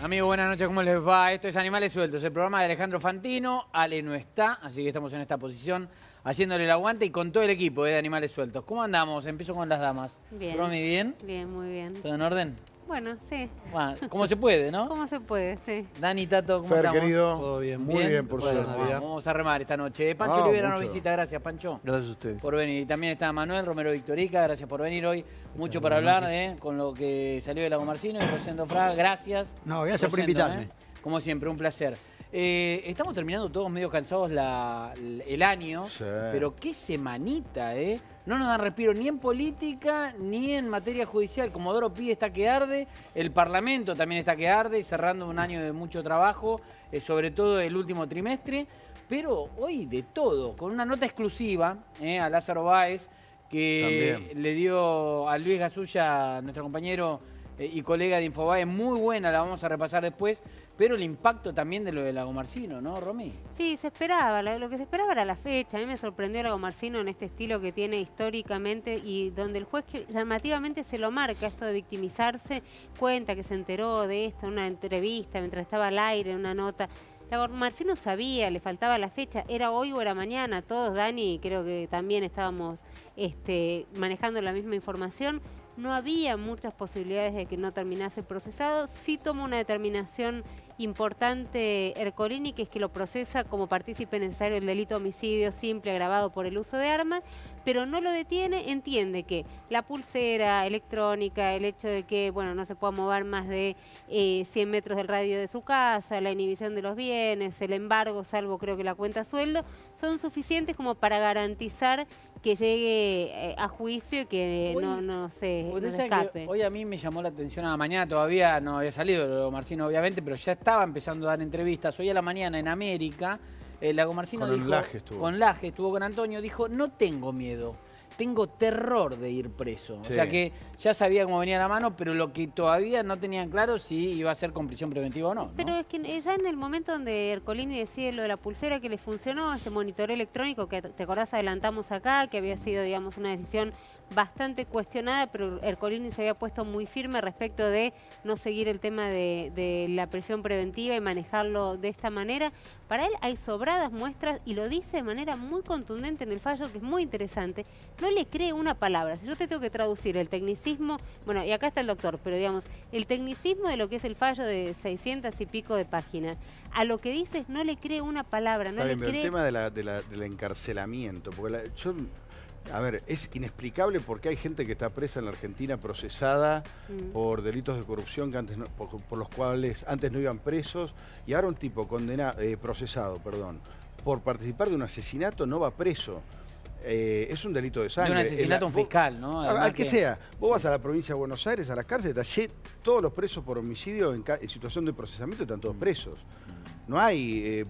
Amigos, buenas noches, ¿cómo les va? Esto es Animales Sueltos, el programa de Alejandro Fantino. Ale no está, así que estamos en esta posición haciéndole el aguante y con todo el equipo de Animales Sueltos. ¿Cómo andamos? Empiezo con las damas. Bien. ¿Romy, bien? Bien, muy bien. ¿Todo en orden? Bueno, sí. Bueno, ¿cómo se puede, no? ¿Cómo se puede? Sí. Dani, Tato, ¿cómo Fer, estamos? querido. Todo bien. Muy bien, por Bueno, suerte. vamos a remar esta noche. Pancho Olivera nos mucho. visita, gracias, Pancho. Gracias a ustedes. Por venir. Y también está Manuel Romero Victorica, gracias por venir hoy. Mucho para hablar, con lo que salió de Lago Marcino y Rosendo Fraga, gracias. No, gracias por Rosendo, invitarme. Como siempre, un placer. Estamos terminando todos medio cansados el año, Sí. pero qué semanita, ¿eh? No nos dan respiro ni en política ni en materia judicial. Comodoro Pi está que arde, el Parlamento también está que arde, cerrando un año de mucho trabajo, sobre todo el último trimestre. Pero hoy de todo, con una nota exclusiva a Lázaro Báez, que También le dio a Luis Gasulla, nuestro compañero y colega de Infobae, muy buena, la vamos a repasar después, pero el impacto también de lo de Lago Marcino, ¿no, Romy? Sí, se esperaba, lo que se esperaba era la fecha. A mí me sorprendió Lago Marcino en este estilo que tiene históricamente y donde el juez que llamativamente se lo marca, esto de victimizarse, cuenta que se enteró de esto en una entrevista, mientras estaba al aire, en una nota. Lago Marcino sabía, le faltaba la fecha, era hoy o era mañana. Todos, Dani, creo que también estábamos manejando la misma información. No había muchas posibilidades de que no terminase procesado. Sí toma una determinación importante Ercolini, que es que lo procesa como partícipe necesario del delito de homicidio simple agravado por el uso de armas, pero no lo detiene. Entiende que la pulsera electrónica, el hecho de que no se pueda mover más de 100 metros del radio de su casa, la inhibición de los bienes, el embargo, salvo creo que la cuenta sueldo, son suficientes como para garantizar que llegue a juicio y que Hoy, no se sabe escape. que hoy a mí me llamó la atención, a la mañana todavía no había salido Lago Marcino, obviamente, pero ya estaba empezando a dar entrevistas. Hoy a la mañana en América, Lago Marcino dijo, Laje estuvo. con Laje, estuvo con Antonio, dijo, no tengo miedo, tengo terror de ir preso. Sí. O sea que ya sabía cómo venía la mano, pero lo que todavía no tenían claro si iba a ser con prisión preventiva o no. Pero es que ya en el momento donde Ercolini decide lo de la pulsera que le funcionó, este monitoreo electrónico que te acordás adelantamos acá, que había sido, digamos, una decisión bastante cuestionada, pero Ercolini se había puesto muy firme respecto de no seguir el tema de la prisión preventiva y manejarlo de esta manera. Para él hay sobradas muestras y lo dice de manera muy contundente en el fallo, que es muy interesante. No le cree una palabra. Si yo te tengo que traducir el tecnicismo, y acá está el doctor, pero digamos, el tecnicismo de lo que es el fallo de 600 y pico de páginas, a lo que dices no le cree una palabra, no Está le bien, pero cree... el tema del encarcelamiento, porque a ver, es inexplicable porque hay gente que está presa en la Argentina procesada por delitos de corrupción que antes por los cuales antes no iban presos, y ahora un tipo procesado por participar de un asesinato no va preso. Es un delito de sangre. De un asesinato a un fiscal, ¿no? Al que sea. Vos vas a la provincia de Buenos Aires, a las cárceles, todos los presos por homicidio en situación de procesamiento están todos presos. No hay,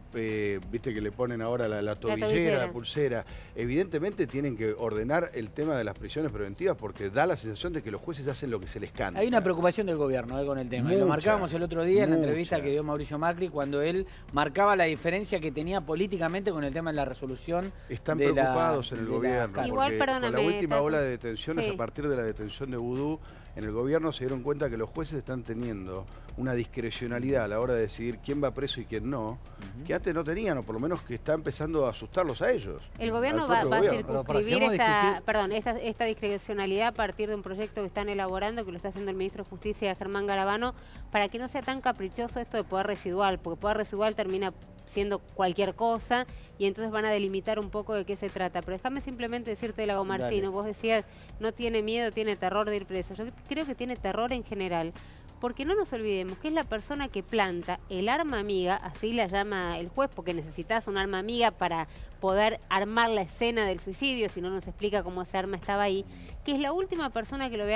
viste que le ponen ahora la tobillera, la pulsera. Evidentemente tienen que ordenar el tema de las prisiones preventivas porque da la sensación de que los jueces hacen lo que se les canta. Hay una preocupación del gobierno con el tema. Y lo marcábamos el otro día en la entrevista que dio Mauricio Macri cuando él marcaba la diferencia que tenía políticamente con el tema de la resolución. Están preocupados en el gobierno. Igual, porque perdóname, con la última Tato. ola de detenciones, Sí. a partir de la detención de Vudú, en el gobierno se dieron cuenta que los jueces están teniendo una discrecionalidad a la hora de decidir quién va preso y quién no, que antes no tenían, o por lo menos que está empezando a asustarlos a ellos. El gobierno al va propio a gobierno. circunscribir Pero para esta discrecionalidad a partir de un proyecto que están elaborando, que lo está haciendo el ministro de Justicia, Germán Garabano, para que no sea tan caprichoso esto de poder residual, porque poder residual termina siendo cualquier cosa y entonces van a delimitar un poco de qué se trata. Pero déjame simplemente decirte de Lago Marcino, vos decías, no tiene miedo, tiene terror de ir preso. Yo creo que tiene terror en general, porque no nos olvidemos que es la persona que planta el arma amiga, así la llama el juez, porque necesitas un arma amiga para poder armar la escena del suicidio, si no nos explica cómo esa arma estaba ahí, que es la última persona que lo ve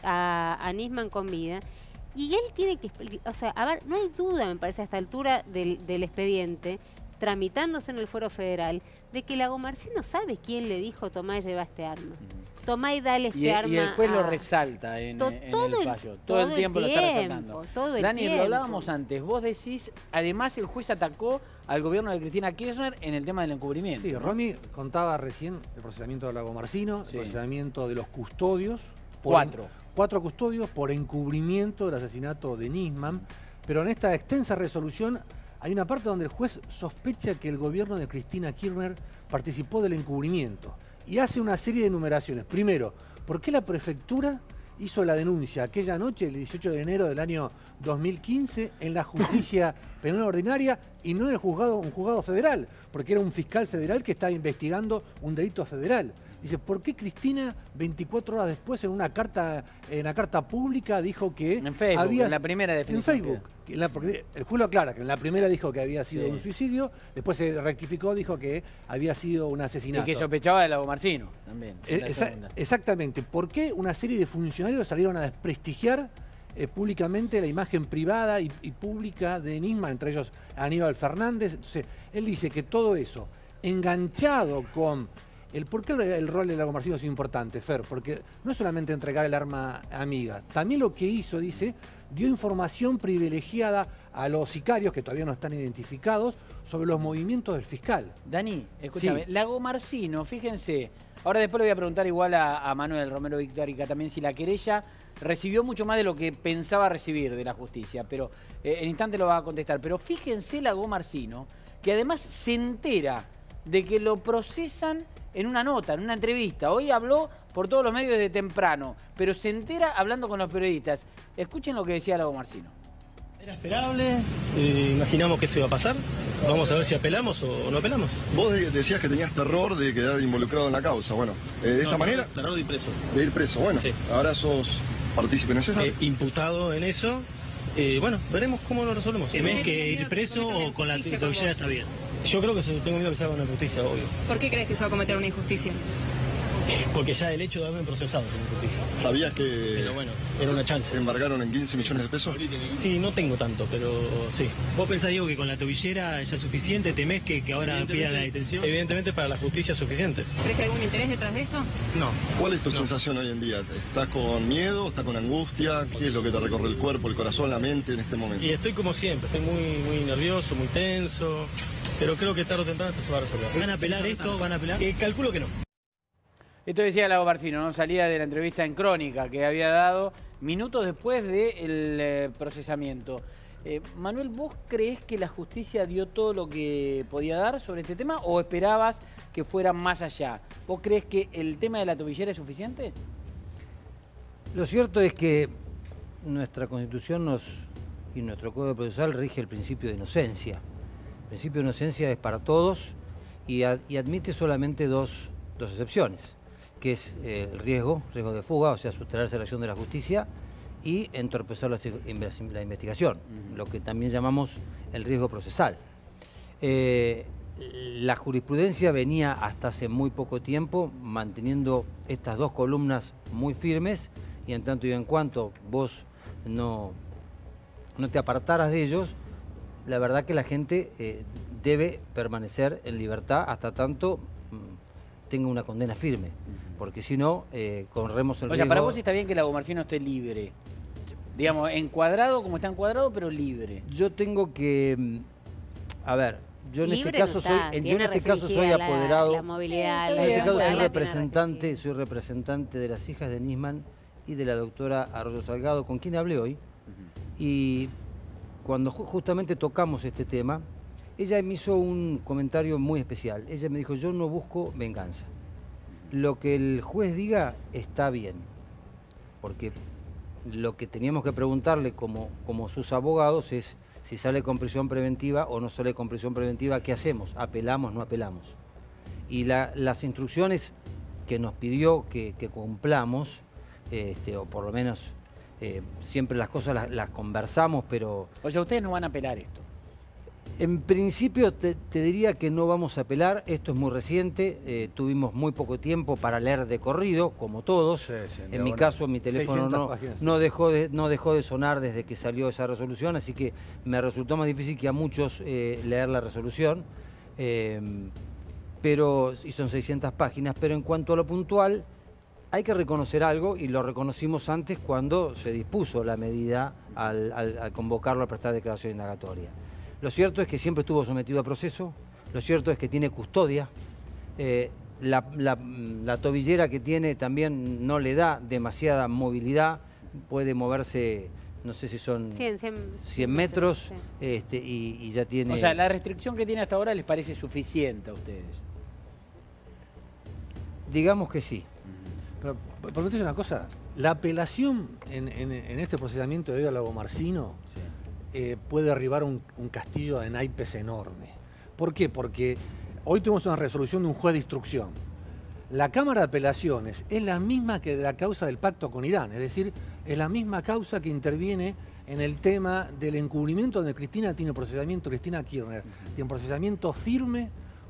a Nisman con vida. Y él tiene que explicar, o sea, a ver, no hay duda, me parece, a esta altura del expediente, tramitándose en el fuero federal, de que Lago Marcino sabe quién le dijo tomá y lleva este arma. Tomá y dale este arma. Y el juez lo resalta en el fallo. Todo el tiempo lo está resaltando. Dani, lo hablábamos antes. Vos decís, además el juez atacó al gobierno de Cristina Kirchner en el tema del encubrimiento. Sí, Romy contaba recién el procesamiento de Lago Marcino, el procesamiento de los custodios. 4 custodios por encubrimiento del asesinato de Nisman, pero en esta extensa resolución hay una parte donde el juez sospecha que el gobierno de Cristina Kirchner participó del encubrimiento y hace una serie de enumeraciones. Primero, ¿por qué la prefectura hizo la denuncia aquella noche, el 18 de enero del año 2015, en la justicia penal ordinaria y no en un juzgado federal? Porque era un fiscal federal que estaba investigando un delito federal. Dice, ¿por qué Cristina 24 horas después en una carta pública dijo que en Facebook, había, en la primera definición? En Facebook. Porque el juez lo aclara, que en la primera dijo que había sido un suicidio, después se rectificó, dijo que había sido un asesinato. Y que sospechaba de Lago Marcino también. Exactamente. ¿Por qué una serie de funcionarios salieron a desprestigiar públicamente la imagen privada y pública de Nisman, entre ellos Aníbal Fernández? Entonces, él dice que todo eso, enganchado con ¿por qué el rol de Lago Marcino es importante, Fer? Porque no es solamente entregar el arma amiga, también lo que hizo, dice, dio información privilegiada a los sicarios, que todavía no están identificados, sobre los movimientos del fiscal. Dani, escúchame, Sí. Lago Marcino, fíjense, ahora después le voy a preguntar igual a Manuel Romero Victórica también si la querella recibió mucho más de lo que pensaba recibir de la justicia, pero en instante lo va a contestar. Pero fíjense Lago Marcino, que además se entera de que lo procesan en una nota, en una entrevista. Hoy habló por todos los medios desde temprano, pero se entera hablando con los periodistas. Escuchen lo que decía Lago Marcino. Era esperable, imaginamos que esto iba a pasar. Vamos a ver si apelamos o no apelamos. Vos decías que tenías terror de quedar involucrado en la causa. Bueno, de esta manera... Terror de ir preso. De ir preso, bueno. Sí. Ahora sos partícipe en eso. Imputado en eso. Bueno, veremos cómo lo resolvemos. ¿Temés que ir preso o con la tobillera está bien? Yo creo que tengo miedo que se haga una justicia, obvio. ¿Por qué crees que se va a cometer una injusticia? Porque ya el hecho de haberme procesado es una injusticia. ¿Sabías que Pero bueno, era una chance. embargaron en 15 millones de pesos? Sí, no tengo tanto, pero sí. ¿Vos pensás, Diego, que con la tobillera ya es suficiente? ¿Temés que ahora pida la detención? Evidentemente para la justicia es suficiente. ¿Crees que hay algún interés detrás de esto? No. ¿Cuál es tu sensación hoy en día? ¿Estás con miedo? ¿Estás con angustia? ¿Qué es lo que te recorre el cuerpo, el corazón, la mente en este momento? Y estoy como siempre, estoy muy nervioso, muy tenso, pero creo que tarde o temprano esto se va a resolver. ¿Van a apelar esto? ¿Van a apelar? Calculo que no. Esto decía Lago Marcino, ¿no? Salía de la entrevista en Crónica que había dado minutos después del procesamiento. Manuel, ¿vos creés que la justicia dio todo lo que podía dar sobre este tema o esperabas que fuera más allá? ¿Vos creés que el tema de la tobillera es suficiente? Lo cierto es que nuestra Constitución y nuestro Código Procesal rige el principio de inocencia. El principio de inocencia es para todos y admite solamente dos excepciones, que es el riesgo de fuga, o sea, sustraerse a la acción de la justicia, y entorpecer la investigación, lo que también llamamos el riesgo procesal. La jurisprudencia venía hasta hace muy poco tiempo manteniendo estas dos columnas muy firmes, y en tanto y en cuanto vos no te apartaras de ellos, la verdad que la gente debe permanecer en libertad hasta tanto tenga una condena firme, porque si no, corremos el riesgo... O sea, para vos está bien que Lago Marcino esté libre, digamos, encuadrado como está encuadrado, pero libre. Yo tengo que... A ver, yo en este caso soy apoderado... La movilidad, en este caso soy representante. representante de las hijas de Nisman y de la doctora Arroyo Salgado, con quien hablé hoy. Y cuando justamente tocamos este tema, ella me hizo un comentario muy especial. Ella me dijo, yo no busco venganza. Lo que el juez diga está bien. Porque lo que teníamos que preguntarle como sus abogados es si sale con prisión preventiva o no sale con prisión preventiva, ¿qué hacemos? ¿Apelamos, no apelamos? Y las instrucciones que nos pidió que cumplamos, o por lo menos siempre las cosas las conversamos, pero... O sea, ustedes no van a apelar esto. En principio te diría que no vamos a apelar, esto es muy reciente, tuvimos muy poco tiempo para leer de corrido, como todos. En mi caso mi teléfono no dejó de sonar desde que salió esa resolución, así que me resultó más difícil que a muchos leer la resolución, y son 600 páginas, pero en cuanto a lo puntual, hay que reconocer algo, y lo reconocimos antes cuando se dispuso la medida al convocarlo a prestar declaración indagatoria. Lo cierto es que siempre estuvo sometido a proceso, lo cierto es que tiene custodia, La tobillera que tiene también no le da demasiada movilidad, puede moverse, no sé si son 100 metros, sí. Y ya tiene... O sea, la restricción que tiene hasta ahora les parece suficiente a ustedes. Digamos que sí. Pero permíteme una cosa, la apelación en este procesamiento de Lago Marcino puede derribar un castillo de naipes enorme. ¿Por qué? Porque hoy tuvimos una resolución de un juez de instrucción. La Cámara de Apelaciones es la misma que de la causa del pacto con Irán, es decir, es la misma causa que interviene en el tema del encubrimiento donde Cristina tiene procesamiento, Cristina Kirchner, tiene un procesamiento firme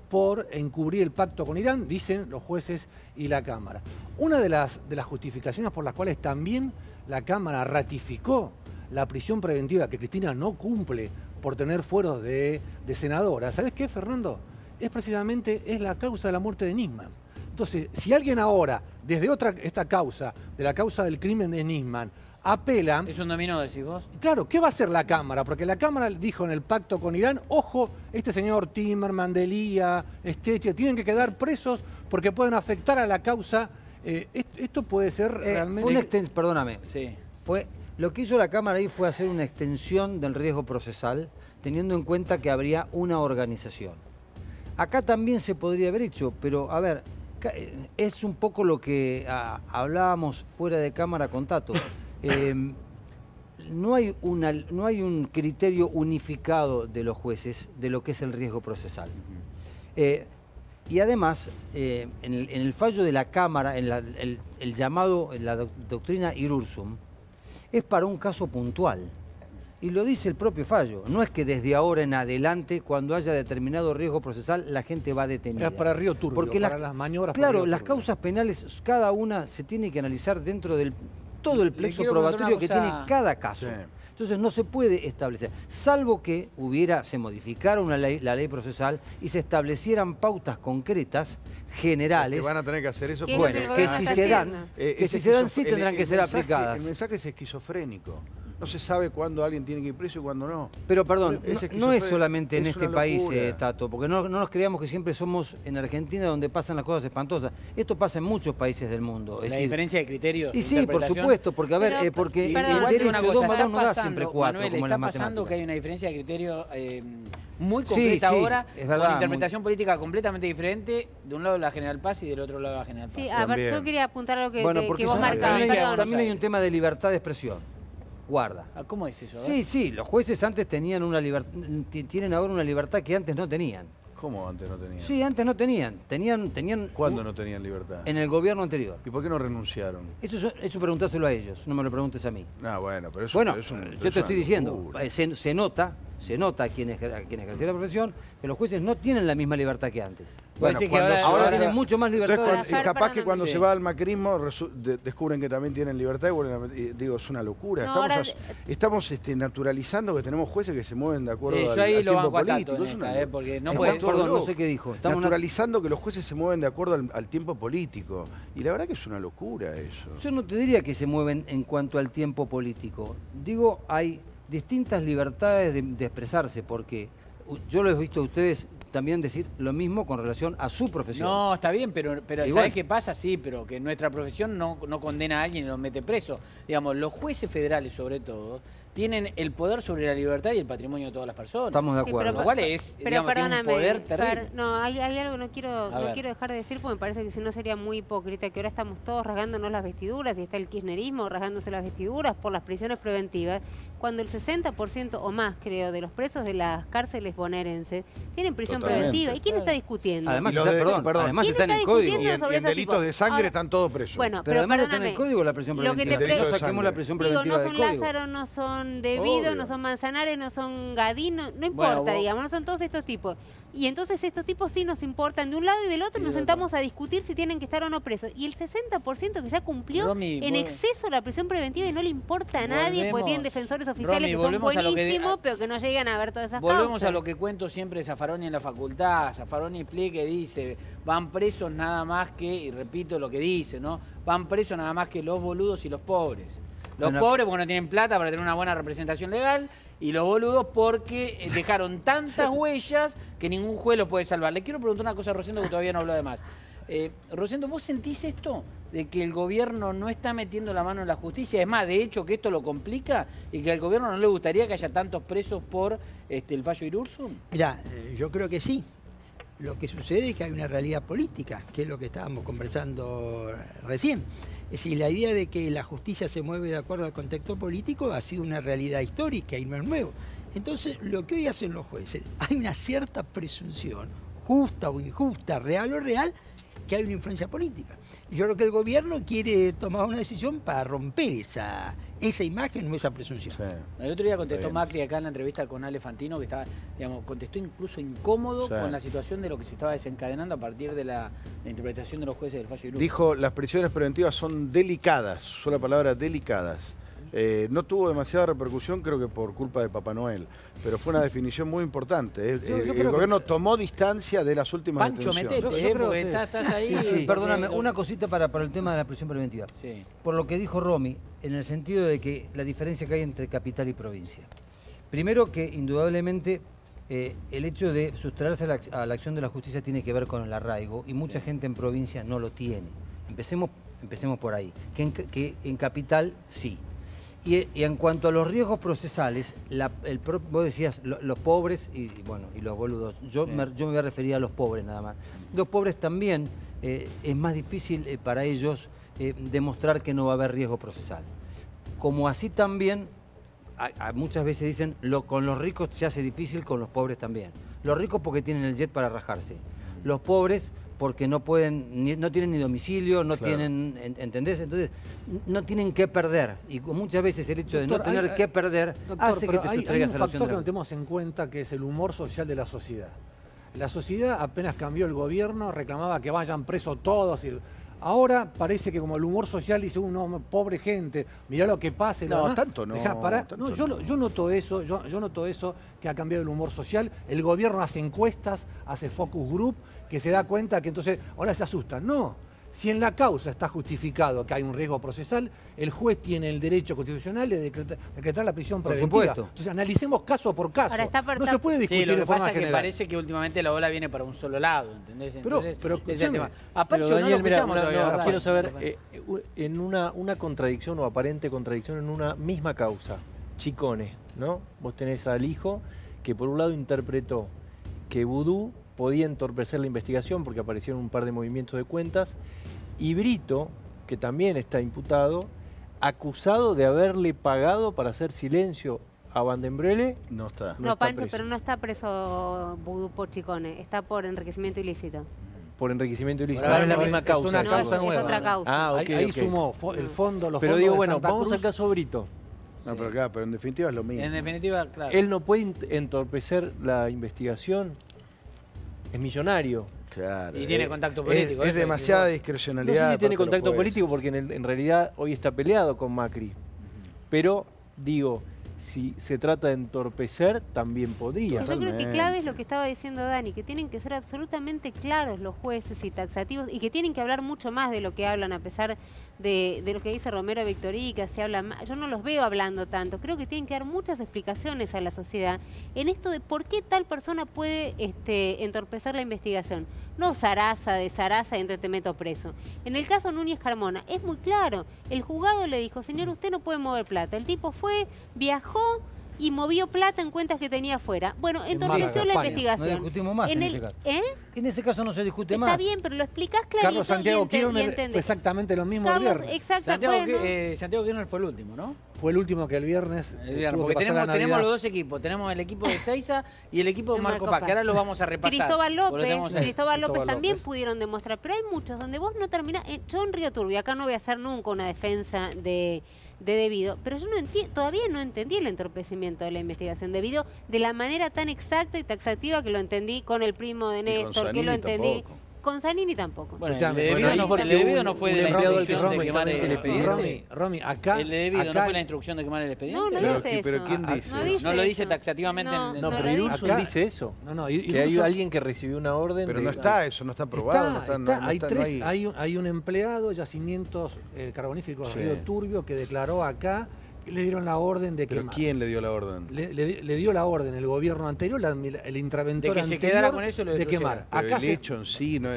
por encubrir el pacto con Irán, dicen los jueces y la Cámara. Una de las justificaciones por las cuales también la Cámara ratificó la prisión preventiva que Cristina no cumple por tener fueros de senadora, ¿sabes qué, Fernando? Es precisamente la causa de la muerte de Nisman. Entonces, si alguien ahora, desde esta causa, de la causa del crimen de Nisman, apela... ¿Es un dominó, decís vos? Claro, ¿qué va a hacer la Cámara? Porque la Cámara dijo en el pacto con Irán, ojo, este señor Timerman, Delía, Esteche, tienen que quedar presos porque pueden afectar a la causa. Esto puede ser realmente... Perdóname. Sí. Lo que hizo la Cámara ahí fue hacer una extensión del riesgo procesal, teniendo en cuenta que habría una organización. Acá también se podría haber hecho, pero a ver, es un poco lo que hablábamos fuera de cámara con Tato. No hay un criterio unificado de los jueces de lo que es el riesgo procesal. Y además, en el fallo de la Cámara, en el llamado, la doctrina Irursum, es para un caso puntual. Y lo dice el propio fallo. No es que desde ahora en adelante, cuando haya determinado riesgo procesal, la gente va detenida. Es para Río Turbio, porque para las maniobras. Claro, las causas penales, cada una se tiene que analizar dentro del todo el plexo probatorio que tiene cada caso. Sí. Entonces no se puede establecer, salvo que se modificara la ley procesal y se establecieran pautas concretas, generales. Que van a tener que hacer eso. Bueno, que si se dan, sí tendrán que ser aplicadas. El mensaje es esquizofrénico. No se sabe cuándo alguien tiene que ir preso y cuándo no. Pero perdón, no es solamente en este país, Tato, porque no nos creamos que siempre somos en Argentina donde pasan las cosas espantosas. Esto pasa en muchos países del mundo. La diferencia de criterios. Y sí, por supuesto, porque a ver, porque el derecho de 2 más 2 no da siempre 4, Manuel, como en las matemáticas. Está pasando que hay una diferencia de criterio muy concreta sí, ahora, es verdad, con interpretación política completamente diferente, de un lado la General Paz y del otro lado la General Paz. Sí, a ver, yo quería apuntar a lo que, bueno, que vos marcabas. También hay un tema de libertad de expresión. Guarda. ¿Cómo es eso? Sí, los jueces antes tenían tienen ahora una libertad que antes no tenían. ¿Cómo antes no tenían? Sí, antes no tenían. ¿Cuándo no tenían libertad? En el gobierno anterior. ¿Y por qué no renunciaron? Eso preguntáselo a ellos, no me lo preguntes a mí. Bueno, pero eso yo te estoy diciendo, se nota a quienes ejercen la profesión que los jueces no tienen la misma libertad que antes. Bueno, ahora tienen mucho más libertad. Capaz que cuando se va al macrismo descubren que también tienen libertad y digo, es una locura. No, estamos naturalizando que tenemos jueces que se mueven de acuerdo yo ahí al lo tiempo banco político. a Tato porque no puede... Perdón, no sé qué dijo. Naturalizando que los jueces se mueven de acuerdo al tiempo político. Y la verdad que es una locura eso. Yo no te diría que se mueven en cuanto al tiempo político. Digo, hay distintas libertades de expresarse, porque yo lo he visto a ustedes también decir lo mismo con relación a su profesión. No, está bien, pero ¿sabés qué pasa? Sí, pero que nuestra profesión no condena a alguien y lo mete preso. Digamos, los jueces federales, sobre todo, tienen el poder sobre la libertad y el patrimonio de todas las personas. Estamos de acuerdo. Lo cual es, digamos, tiene un poder terrible. No, hay algo que no quiero dejar de decir, porque me parece que si no sería muy hipócrita, que ahora estamos todos rasgándonos las vestiduras, y está el kirchnerismo rasgándose las vestiduras por las prisiones preventivas, cuando el 60% o más, creo, de los presos de las cárceles bonaerenses tienen prisión preventiva. ¿Y quién está discutiendo? Además, además está en el código. Y en delitos de sangre están todos presos. Bueno, pero además está en el código la prisión preventiva. Saquemos la prisión preventiva del código. No son Lázaro, no son Debido, no son Manzanares, no son Gadino, no importa, digamos, no son todos estos tipos. Y entonces estos tipos sí nos importan de un lado y del otro, y nos sentamos a discutir si tienen que estar o no presos. Y el 60% que ya cumplió en exceso la prisión preventiva y no le importa a nadie, porque tienen defensores oficiales que son buenísimos, pero que no llegan a ver todas esas causas. Volvemos a lo que cuento siempre Zaffaroni en la facultad. Zaffaroni explica que dice, van presos nada más que, y repito lo que dice, ¿no? Van presos nada más que los boludos y los pobres. Los pobres porque no tienen plata para tener una buena representación legal, y los boludos porque dejaron tantas huellas que ningún juez lo puede salvar. Le quiero preguntar una cosa a Rosendo que todavía no habló de más. Rosendo, ¿vos sentís esto? De que el gobierno no está metiendo la mano en la justicia. Es más, de hecho, que esto lo complica y que al gobierno no le gustaría que haya tantos presos por el fallo Irurzun. Mirá, yo creo que sí. Lo que sucede es que hay una realidad política, que es lo que estábamos conversando recién. Es decir, la idea de que la justicia se mueve de acuerdo al contexto político ha sido una realidad histórica y no es nuevo. Entonces, lo que hoy hacen los jueces, hay una cierta presunción, justa o injusta, real o real, que hay una influencia política. Yo creo que el gobierno quiere tomar una decisión para romper esa imagen o esa presunción. Sí. El otro día contestó Macri acá en la entrevista con Ale Fantino, que estaba, digamos, contestó incluso incómodo con la situación de lo que se estaba desencadenando a partir de la interpretación de los jueces del fallo Irurzun. Dijo, las prisiones preventivas son delicadas, usó la palabra delicadas. No tuvo demasiada repercusión, creo que por culpa de Papá Noel, pero fue una definición muy importante. El gobierno tomó distancia de las últimas Pancho, detenciones. metete, porque estás ahí. Sí, perdóname, una cosita para el tema de la prisión preventiva. Sí. Por lo que dijo Romy, en el sentido de que la diferencia que hay entre capital y provincia. Primero que indudablemente el hecho de sustraerse a la acción de la justicia tiene que ver con el arraigo y mucha gente en provincia no lo tiene. Empecemos por ahí, que en capital sí. Y en cuanto a los riesgos procesales, vos decías los pobres y los boludos. Yo me voy a referir a los pobres nada más. Los pobres también es más difícil para ellos demostrar que no va a haber riesgo procesal. Como así también, muchas veces dicen, con los ricos se hace difícil, con los pobres también. Los ricos porque tienen el jet para rajarse. Los pobres porque no tienen ni domicilio, no tienen, ¿entendés? Entonces, no tienen que perder. Y muchas veces el hecho de no tener que perder hace que te sustraigas a la opción. Hay un factor que no tenemos en cuenta, que es el humor social de la sociedad. La sociedad, apenas cambió el gobierno, reclamaba que vayan presos todos. Ahora parece que como el humor social dice, pobre gente, mirá lo que pase. No, tanto no. Yo noto eso, yo noto eso, que ha cambiado el humor social. El gobierno hace encuestas, hace focus group, que se da cuenta que entonces ahora se asustan. No, si en la causa está justificado que hay un riesgo procesal, el juez tiene el derecho constitucional de decretar la prisión preventiva. Por supuesto. Entonces analicemos caso por caso. No se puede discutir lo que de forma pasa es que general. parece que últimamente la ola viene para un solo lado, ¿entendés? Entonces, pero ese es el tema. A Pero, Pancho Daniel, no lo escuchamos todavía. quiero saber, en una contradicción o aparente contradicción en una misma causa, Chicone, ¿no? Vos tenés al hijo que por un lado interpretó que Vudú podía entorpecer la investigación porque aparecieron un par de movimientos de cuentas, y Brito, que también está imputado, acusado de haberle pagado para hacer silencio a Vandenbrele. No está. No, Pancho, pero no está preso Vudú por Chicone, está por enriquecimiento ilícito. Por enriquecimiento ilícito. Pero No es la misma causa. Es una causa nueva. Es otra causa. Ah, okay, ahí sumó el fondo, los pero fondos digo, de bueno, Santa vamos Cruz. al caso Brito. No, pero claro, pero en definitiva es lo mismo. En definitiva, claro. Él no puede entorpecer la investigación. Es millonario. Claro, y tiene contacto político. Es demasiada No discrecionalidad. sé si tiene contacto político político porque en realidad hoy está peleado con Macri. Pero, digo, si se trata de entorpecer, también podría. Yo creo que clave es lo que estaba diciendo Dani, que tienen que ser absolutamente claros los jueces y taxativos y que tienen que hablar mucho más de lo que hablan, a pesar de lo que dice Romero Victorica, se habla más. Yo no los veo hablando tanto. Creo que tienen que dar muchas explicaciones a la sociedad en esto de por qué tal persona puede entorpecer la investigación. No Sarasa de Sarasa y entonces te meto preso. En el caso Núñez Carmona es muy claro. El juzgado le dijo, señor, usted no puede mover plata. El tipo fue, viajó y movió plata en cuentas que tenía afuera. Bueno, entorpeció la investigación. No discutimos más en ese caso. En ese caso no se discute más. Está bien, pero lo explicás clarito. Carlos Santiago y Kirchner fue exactamente lo mismo el viernes. Exacto, Santiago Kirchner fue el último, ¿no? Fue el último que el viernes. Porque tenemos los dos equipos. Tenemos el equipo de Seiza y el equipo de Marco Paz, que ahora lo vamos a repasar. Cristóbal López también pudieron demostrar, pero hay muchos donde vos no terminás. Yo en Río Turbio, acá no voy a hacer nunca una defensa de Debido, pero yo no todavía no entendí el entorpecimiento de la investigación Debido de la manera tan exacta y taxativa que lo entendí con el primo de Néstor, que lo entendí. Con Zanini tampoco. Bueno, el de Debido no fue de la instrucción de quemar el expediente. Romy, acá... El de Debido no fue la instrucción de quemar el expediente. No dice eso. ¿Pero quién dice? No lo dice taxativamente. No, pero Irurzun dice eso. Que hay alguien que recibió una orden. Pero no está eso, no está aprobado. Hay un empleado de Yacimientos Carboníferos Río Turbio que declaró acá le dieron la orden de ¿Pero quemar. quién le dio la orden? Le dio la orden el gobierno anterior, el interventor de que se anterior, quedara con eso y lo de destruyera. quemar. Pero el hecho en sí no es...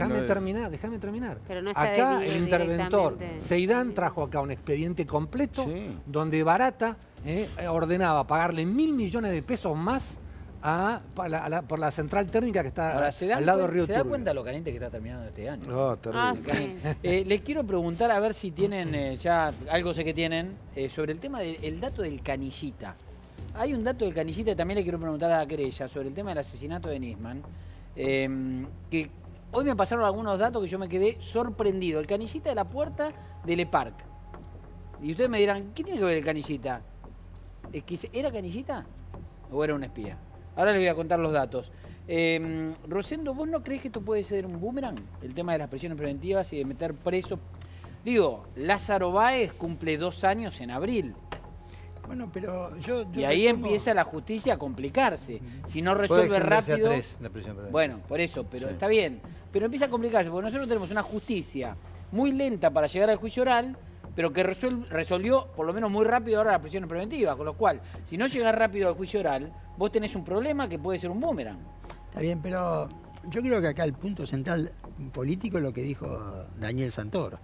Déjame terminar. Pero no está Acá de- el interventor directamente. Seidán trajo acá un expediente completo Sí. donde Barata ordenaba pagarle 1.000 millones de pesos más por la central térmica que está Ahora, ¿se al lado de Río da Turbio. cuenta lo caliente que está terminando este año? No, terrible. Les quiero preguntar a ver si tienen, ya algo sé que tienen, sobre el tema del dato del Canillita. Hay un dato del Canillita y también le quiero preguntar a la querella sobre el tema del asesinato de Nisman, que hoy me pasaron algunos datos que yo me quedé sorprendido. El Canillita de la puerta del EPARC. Y ustedes me dirán, ¿qué tiene que ver el Canillita? ¿Era Canillita o era un espía? Ahora les voy a contar los datos. Rosendo, ¿vos no crees que esto puede ser un boomerang? El tema de las prisiones preventivas y de meter preso. Digo, Lázaro Báez cumple 2 años en abril. Bueno, pero yo Y ahí retomo- empieza la justicia a complicarse. Si no Puede resuelve extenderse a rápido... 3 la prisión preventiva. Bueno, por eso, pero Sí. está bien. Pero empieza a complicarse, porque nosotros tenemos una justicia muy lenta para llegar al juicio oral, pero que resolvió por lo menos muy rápido ahora la prisión preventiva. Con lo cual, si no llegás rápido al juicio oral, vos tenés un problema que puede ser un boomerang. Está bien, pero yo creo que acá el punto central político es lo que dijo Daniel Santoro.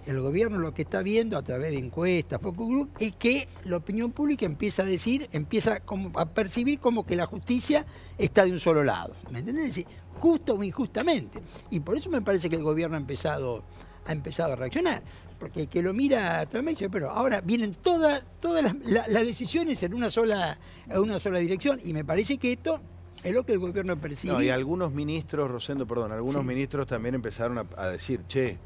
El gobierno lo que está viendo a través de encuestas, focus group, es que la opinión pública empieza a percibir como que la justicia está de un solo lado. ¿Me entendés? Es decir, justo o injustamente. Y por eso me parece que el gobierno ha empezado a reaccionar. Porque el que lo mira atrás me dice, pero ahora vienen todas las decisiones en una sola dirección. Y me parece que esto es lo que el gobierno percibe. No, y algunos ministros, Rosendo, perdón, algunos ministros también empezaron a decir, che,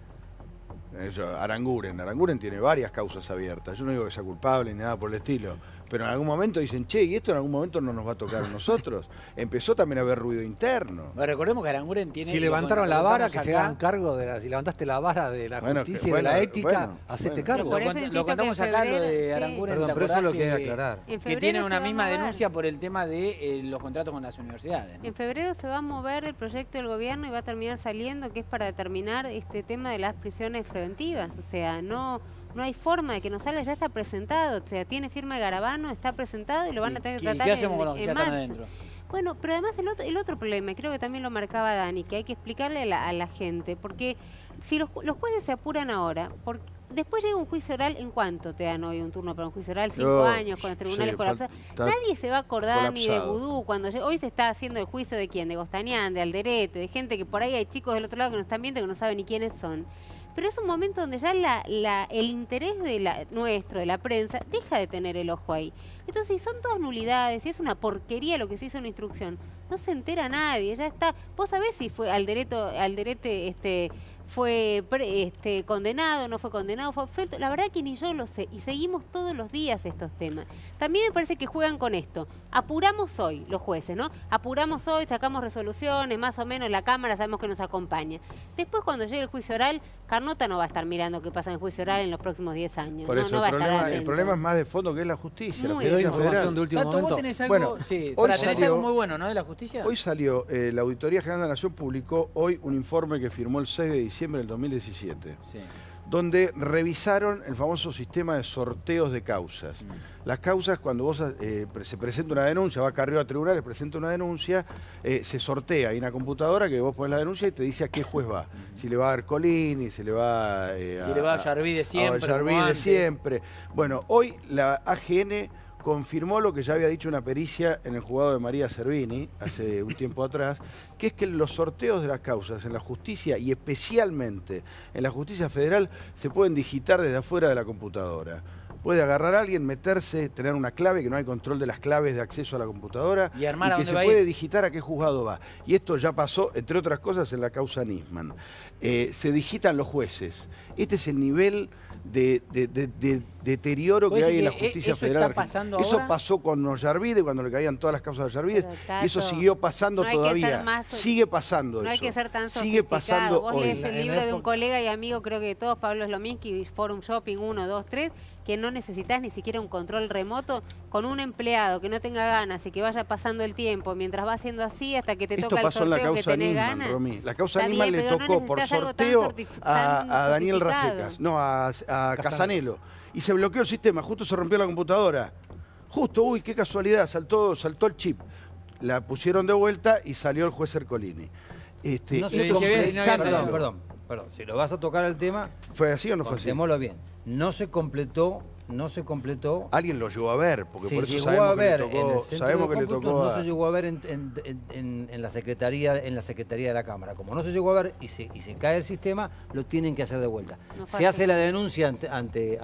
Aranguren tiene varias causas abiertas. Yo no digo que sea culpable ni nada por el estilo, pero en algún momento dicen, che, y esto en algún momento no nos va a tocar a nosotros. Empezó también a haber ruido interno. Bueno, recordemos que Aranguren tiene... Si levantaron la vara, que se hagan cargo si levantaste la vara de la justicia y de la ética, hacete cargo. Lo contamos acá, lo de Aranguren, Perdón, ¿te pero eso acordás lo que hay que aclarar. que tiene una misma denuncia por el tema de los contratos con las universidades, ¿no? En febrero se va a mover el proyecto del gobierno y va a terminar saliendo, que es para determinar este tema de las prisiones preventivas. O sea, no hay forma de que nos salga, ya está presentado. O sea, tiene firma de Garabano, está presentado y lo van a tener que tratar ¿Qué hacemos con los que en ya están marzo. adentro? Bueno, pero además el otro problema, y creo que también lo marcaba Dani, que hay que explicarle a la gente, porque si los jueces se apuran ahora, después llega un juicio oral, ¿en cuánto te dan hoy un turno para un juicio oral? 5 años, con los tribunales colapsados. Nadie se va a acordar ni de Vudú, hoy se está haciendo el juicio de quién, de Gostanián, de Alderete, de gente que por ahí hay chicos del otro lado que nos están viendo que no saben ni quiénes son. Pero es un momento donde ya el interés nuestro, de la prensa, deja de tener el ojo ahí. Entonces, si son todas nulidades, si es una porquería lo que se hizo en la instrucción, no se entera nadie, ya está. ¿Vos sabés si fue Alderete fue condenado, no fue condenado, fue absuelto? La verdad que ni yo lo sé, y seguimos todos los días estos temas. También me parece que juegan con esto. Apuramos hoy, los jueces, ¿no? Apuramos hoy, sacamos resoluciones, más o menos la Cámara sabemos que nos acompaña. Después, cuando llegue el juicio oral, Carnota no va a estar mirando qué pasa en el juicio oral en los próximos 10 años. Por eso no va a estar el atento. problema es más de fondo, que es la justicia. Muy la bien. justicia federal. De último Tato, momento. ¿vos tenés algo? Bueno, Sí, hoy tenés salió- algo muy bueno, ¿no? De la justicia. Hoy salió, la Auditoría General de la Nación publicó hoy un informe que firmó el 6 de diciembre del 2017. Sí. Donde revisaron el famoso sistema de sorteos de causas. Las causas, cuando vos se presenta una denuncia, va a Carrió a tribunales, presenta una denuncia, se sortea. Hay una computadora que vos pones la denuncia y te dice a qué juez va. Si le va a Ercolini, si le va si le va a Yarví de siempre. A Yarví como de antes. siempre. Bueno, hoy la AGN confirmó lo que ya había dicho una pericia en el juzgado de María Servini hace un tiempo atrás, que es que los sorteos de las causas en la justicia, y especialmente en la justicia federal, se pueden digitar desde afuera de la computadora. Puede agarrar a alguien, meterse, tener una clave, que no hay control de las claves de acceso a la computadora, Y armar a que dónde se va a puede ir. digitar a qué juzgado va. Y esto ya pasó, entre otras cosas, en la causa Nisman. Se digitan los jueces. Este es el nivel de deterioro que ¿Puede hay en decir la que justicia eso federal. está pasando Eso ahora? pasó con Ollarvide, cuando le caían todas las causas de Ollarvide, Pero, y eso Tato, siguió pasando no hay que todavía. ser más- Sigue pasando No hay eso. que ser tan Sigue pasando sofisticado. Vos hoy. lees el libro de un colega y amigo, creo que de todos, Pablo Slominski, Forum Shopping 1, 2, 3, que no necesitas ni siquiera un control remoto con un empleado que no tenga ganas y que vaya pasando el tiempo mientras va haciendo así hasta que te Esto toca el pasó en la sorteo que causa tenés Nisman, ganas. Romí. La causa Está Nisman bien, le pero no tocó por necesitas algo tan sorteo tan a Daniel sofisticado. Rafecas, no, a Casanelo. y se bloqueó el sistema, justo se rompió la computadora. Justo, uy, qué casualidad, saltó el chip. La pusieron de vuelta y salió el juez Ercolini. Perdón, si lo vas a tocar el tema... ¿Fue así o no fue así? Contémoslo bien. No se completó... Alguien lo llegó a ver, porque por eso sabemos que le tocó no se llegó a ver en la secretaría de la Cámara. Como no se llegó a ver y se cae el sistema, lo tienen que hacer de vuelta. Se hace la denuncia ante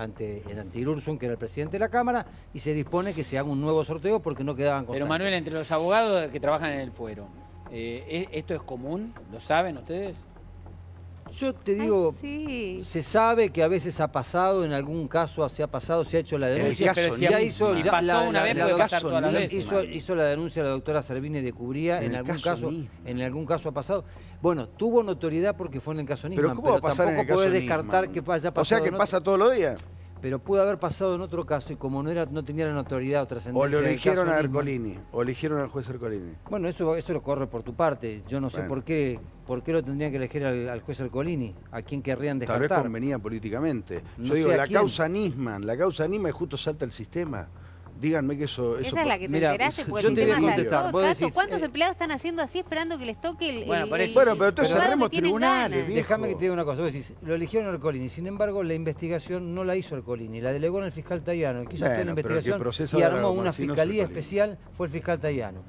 el Antirursum, que era el presidente de la Cámara, y se dispone que se haga un nuevo sorteo porque no quedaban constancias. Pero Manuel, entre los abogados que trabajan en el fuero, ¿esto es común? ¿Lo saben ustedes? Yo te digo, se sabe que a veces ha pasado, en algún caso se ha hecho la denuncia. Hizo la denuncia la doctora Servini de Cubría, en algún caso ha pasado. Bueno, tuvo notoriedad porque fue en el caso Nisman, pero tampoco puede descartar que haya pasado. O sea, que pasa todos los días. Pero pudo haber pasado en otro caso y como no tenía la notoriedad o trascendencia. O le eligieron a Ercolini, o eligieron al juez Ercolini. Bueno, eso lo corre por tu parte. Yo no sé por qué lo tendrían que elegir al juez Ercolini. ¿A quién querrían descartar? Tal vez convenía políticamente. Yo digo, la causa Nisman y justo salta el sistema. Díganme que eso... Esa es la que te enteraste, porque el sistema saltó. ¿Cuántos empleados están haciendo así esperando que les toque el... Bueno, pero entonces cerremos tribunales, viejo. Déjame que te diga una cosa. Vos decís, lo eligieron Ercolini. Sin embargo, la investigación no la hizo Ercolini. La delegó en el fiscal Tayano. El que hizo la investigación y armó una fiscalía especial fue el fiscal Tayano.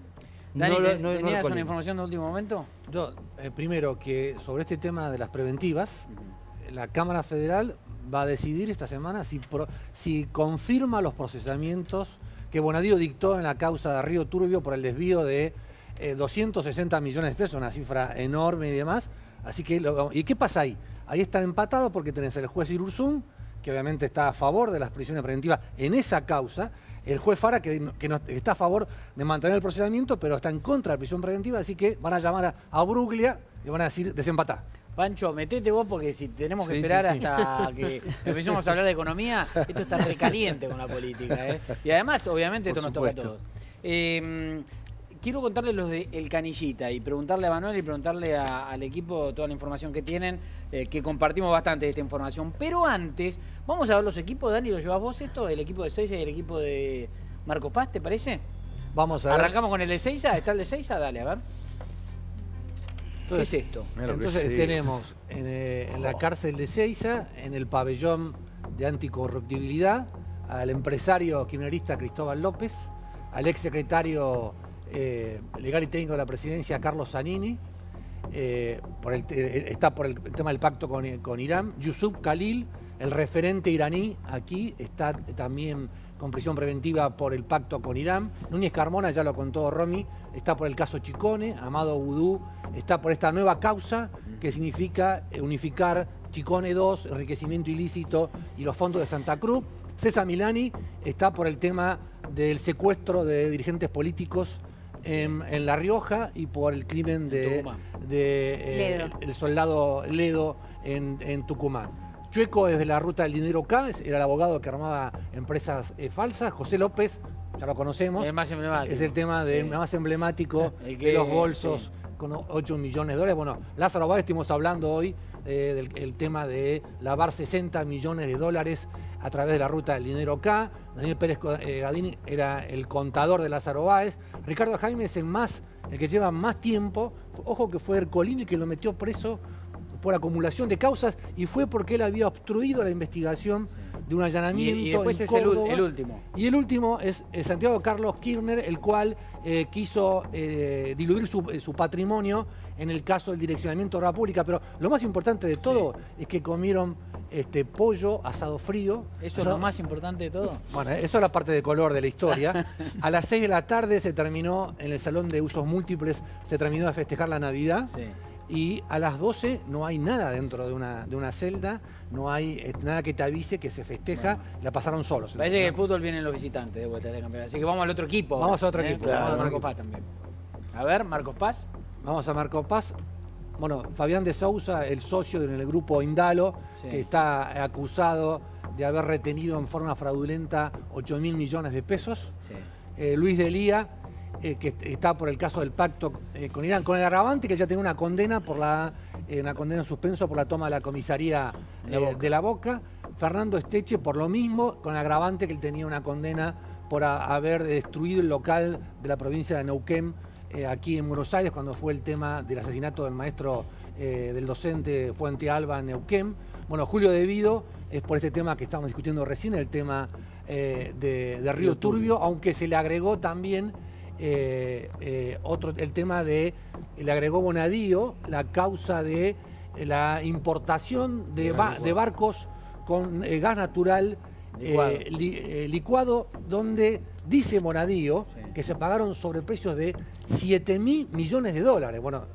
Dani, ¿tenías una información de último momento? Yo, primero, que sobre este tema de las preventivas, la Cámara Federal va a decidir esta semana si confirma los procesamientos que Bonadío dictó en la causa de Río Turbio por el desvío de 260 millones de pesos, una cifra enorme y demás. Así que, ¿y qué pasa ahí? Ahí están empatados porque tenés el juez Irurzum, que obviamente está a favor de las prisiones preventivas en esa causa, el juez Fara, que está a favor de mantener el procesamiento, pero está en contra de la prisión preventiva, así que van a llamar a Bruglia y van a decir desempatá. Pancho, metete vos porque si tenemos que esperar hasta que empecemos a hablar de economía, esto está recaliente con la política. Y además, obviamente, esto nos toca a todos. Quiero contarles los de El Canillita y preguntarle a Manuel y preguntarle al equipo toda la información que tienen, que compartimos bastante de esta información. Pero antes, vamos a ver los equipos. Dani, ¿lo llevas vos esto? El equipo de Seiza y el equipo de Marcos Paz, ¿te parece? Vamos a ver. ¿Arrancamos con el de Seiza? ¿Está el de Seiza? Dale, a ver. Entonces, ¿qué es esto? Entonces tenemos en la cárcel de Seiza, en el pabellón de anticorruptibilidad, al empresario kirchnerista Cristóbal López, al ex secretario legal y técnico de la presidencia Carlos Zanini, está por el tema del pacto con Irán, Yusuf Khalil, el referente iraní, aquí está también con prisión preventiva por el pacto con Irán. Núñez Carmona, ya lo contó Romy, está por el caso Chicone. Amado Vudú está por esta nueva causa que significa unificar Chicone 2, enriquecimiento ilícito y los fondos de Santa Cruz. César Milani está por el tema del secuestro de dirigentes políticos en La Rioja y por el crimen de el soldado Ledo en Tucumán. Chueco es de la ruta del dinero K, era el abogado que armaba empresas falsas. José López, ya lo conocemos. El más emblemático. Es el tema más emblemático de los bolsos con 8 millones de dólares. Bueno, Lázaro Báez, estuvimos hablando hoy del tema de lavar 60 millones de dólares a través de la ruta del dinero K. Daniel Pérez Gadini era el contador de Lázaro Báez. Ricardo Jaime es el que lleva más tiempo. Ojo que fue Ercolini el que lo metió preso por acumulación de causas y fue porque él había obstruido la investigación de un allanamiento. Y después es el último. Y el último es Santiago Carlos Kirchner, el cual quiso diluir su patrimonio en el caso del direccionamiento de la pública. Pero lo más importante de todo es que comieron pollo asado frío. ¿Eso es lo más importante de todo? Bueno, eso es la parte de color de la historia. A las 6 de la tarde se terminó, en el Salón de Usos Múltiples, se terminó de festejar la Navidad. Sí. Y a las 12 no hay nada dentro de una celda, no hay nada que te avise que se festeja, la pasaron solos. Parece que el fútbol vienen los visitantes de vuelta de campeonato. Así que vamos al otro equipo. Vamos a otro equipo. Claro, vamos a Marcos Paz también. A ver, Marcos Paz. Vamos a Marcos Paz. Bueno, Fabián de Sousa, el socio del grupo Indalo, que está acusado de haber retenido en forma fraudulenta 8.000 millones de pesos. Sí. Luis Delía, que está por el caso del pacto con Irán, con el agravante que ya tiene una condena una condena en suspenso por la toma de la comisaría de La Boca. Fernando Esteche por lo mismo, con agravante que él tenía una condena por haber destruido el local de la provincia de Neuquén, aquí en Buenos Aires, cuando fue el tema del asesinato del maestro, del docente Fuente Alba en Neuquén. Bueno, Julio De Vido es por este tema que estamos discutiendo recién, el tema de Río Turbio, aunque se le agregó también el tema de, le agregó Bonadío, la causa de la importación de barcos con gas natural licuado, donde dice Bonadío que se pagaron sobreprecios de 7.000 millones de dólares. Bueno,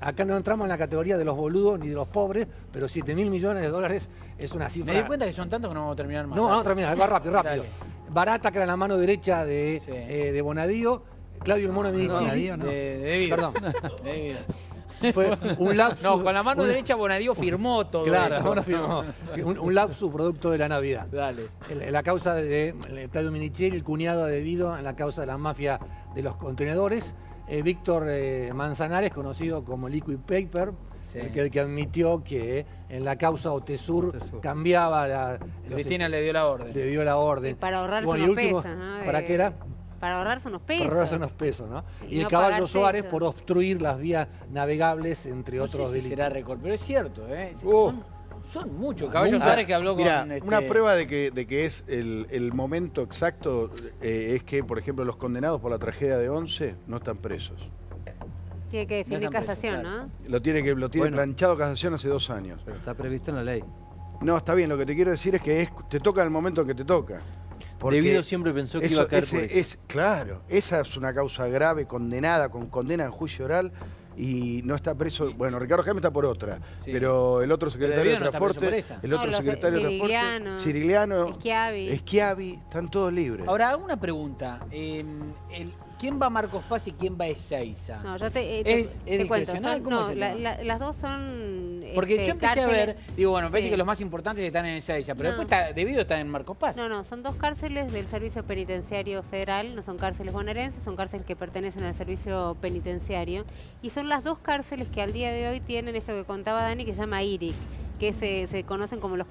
acá no entramos en la categoría de los boludos ni de los pobres, pero 7.000 millones de dólares es una cifra. Me di cuenta que son tantos que no vamos a terminar más. No, vamos a terminar, va rápido. Dale. Barata, que era la mano derecha de Bonadío. Claudio Mono Minichilli. De Vido. Perdón. De Vido. Fue un lapsus. No, con la mano derecha Bonadío firmó todo. Claro, esto. la mano firmó. Un lapsus producto de la Navidad. Dale. La causa de Claudio Minichilli, el cuñado de Vido, en la causa de la mafia de los contenedores. Víctor Manzanares, conocido como Liquid Paper, sí, el que admitió que en la causa Otesur cambiaba Cristina le dio la orden. Le dio la orden. Y para ahorrarse unos pesos, ¿no? ¿Para qué era? Para ahorrarse unos pesos. Para ahorrarse unos pesos, ¿no? Y el no Caballo Suárez sellos. por obstruir las vías navegables, entre No otros sé si delitos. será récord, pero es cierto, ¿eh? Son muchos. Caballo Suárez que habló con... Una prueba de que es el momento exacto es que, por ejemplo, los condenados por la tragedia de Once no están presos. Tiene que definir casación, claro, ¿no? Lo tiene planchado casación hace 2 años. Pero está previsto en la ley. No, está bien, lo que te quiero decir es que te toca en el momento en que te toca. De Vido siempre pensó que iba a caer por eso. Claro, esa es una causa grave, condenada, con condena en juicio oral, y no está preso. Bueno, Ricardo Jaime está por otra, sí, pero el otro secretario de Transporte, Cirigliano, Schiavi, están todos libres. Ahora, hago una pregunta. ¿Quién va a Marcos Paz y quién va a Ezeiza? No, yo ¿Es cuento. discrecional? ¿Cómo es el tema? Las dos son Porque yo empecé a ver, digo, bueno, me parece sí, que los más importantes están en Ezeiza, pero no, después De Vido está en Marcos Paz. No, son 2 cárceles del Servicio Penitenciario Federal, no son cárceles bonaerenses, son cárceles que pertenecen al Servicio Penitenciario, y son las 2 cárceles que al día de hoy tienen esto que contaba Dani, que se llama IRIC, que se conocen como los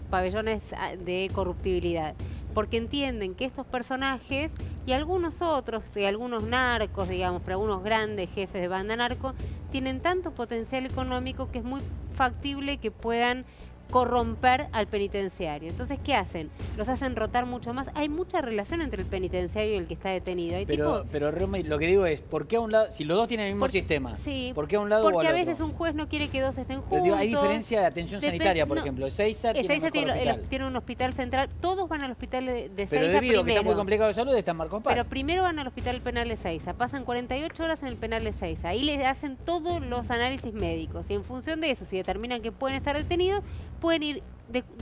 pabellones de corruptibilidad, porque entienden que estos personajes y algunos otros, y algunos narcos, digamos, pero algunos grandes jefes de banda narco, tienen tanto potencial económico que es muy factible que puedan corromper al penitenciario. Entonces, ¿qué hacen? Los hacen rotar mucho más. Hay mucha relación entre el penitenciario y el que está detenido. Hay pero Romy, lo que digo es, ¿por qué a un lado, si los dos tienen el mismo sistema, sí, ¿por qué a un lado o al porque otro? a veces un juez no quiere que 2 estén juntos. Digo, hay diferencia de atención sanitaria, por ejemplo. Ezeiza tiene un hospital central. Todos van al hospital de Ezeiza pero De Vido, primero. que está muy complicado de salud, está en Marcos Paz. Pero primero van al hospital penal de Ezeiza. Pasan 48 horas en el penal de Ezeiza. Ahí les hacen todos los análisis médicos. Y en función de eso, si determinan que pueden estar detenidos, pueden ir...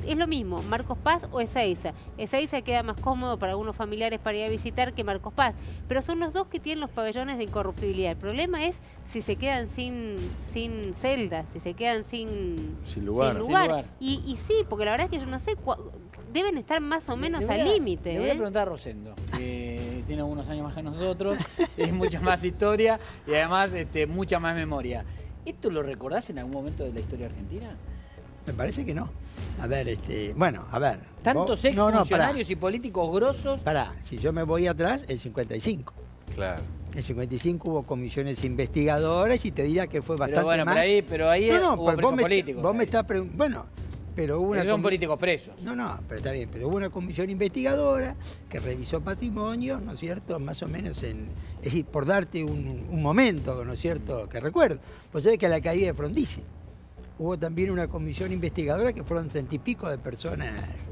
es lo mismo, Marcos Paz o Ezeiza. Ezeiza queda más cómodo para algunos familiares para ir a visitar que Marcos Paz. Pero son los dos que tienen los pabellones de incorruptibilidad. El problema es si se quedan sin celdas, si se quedan sin lugar. Y sí, porque la verdad es que yo no sé, deben estar más o menos al límite. Le voy a preguntar a Rosendo, que tiene algunos años más que nosotros, es mucha más historia y además mucha más memoria. ¿Esto lo recordás en algún momento de la historia argentina? Me parece que no. A ver, bueno, a ver. Tantos exfuncionarios y políticos grosos. Si yo me voy atrás, el 55. Claro. En el 55 hubo comisiones investigadoras y te diría que fue bastante más. Pero ahí hubo presos políticos. Vos me estás preguntando. Bueno, pero hubo una. Son políticos presos. No, pero está bien. Pero hubo una comisión investigadora que revisó patrimonio, ¿no es cierto? Más o menos es decir, por darte un momento, ¿no es cierto? Que recuerdo. Pues sabés que a la caída de Frondizi hubo también una comisión investigadora que fueron 30 y pico de personas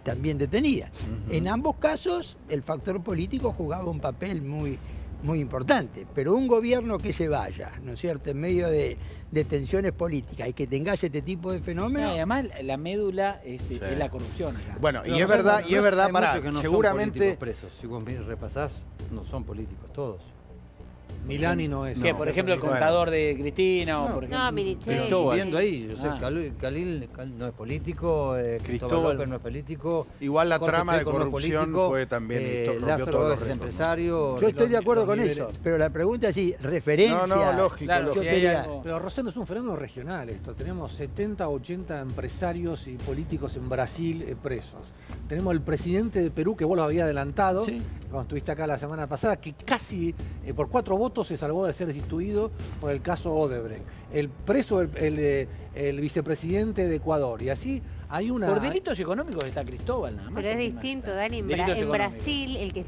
también detenidas. En ambos casos, el factor político jugaba un papel muy, muy importante, pero un gobierno que se vaya, ¿no es cierto?, en medio de tensiones políticas y que tengas este tipo de fenómenos... además, la médula es la corrupción acá. Bueno, y es verdad, que no seguramente... Son presos. Si vos repasás, no son políticos todos. Milani no es. ¿Qué? No, por ejemplo, el bueno. contador de Cristina o por ejemplo. No, Minichelli. Estoy viendo ahí, José Ah. Khalil no es político, Cristóbal Cristóbal López no es político. Igual la Jorge trama de Checo no es corrupción político, fue también, rompió Lázaro todos los es récords, ¿no? empresario. Yo estoy de acuerdo con niveles- eso, pero la pregunta es si referencia. No, lógico. Claro, lógico. si Yo hay quería- algo- Pero Rosendo, es un fenómeno regional esto. Tenemos 70, 80 empresarios y políticos en Brasil presos. Tenemos el presidente de Perú, que vos lo habías adelantado, Sí. cuando estuviste acá la semana pasada, que casi por 4 votos se salvó de ser destituido por el caso Odebrecht. El preso, el vicepresidente de Ecuador. Y así hay una... Por delitos económicos está Cristóbal nada más. Pero es ¿o qué más distinto, está? Dani. En, Delitos en económicos. Brasil, el que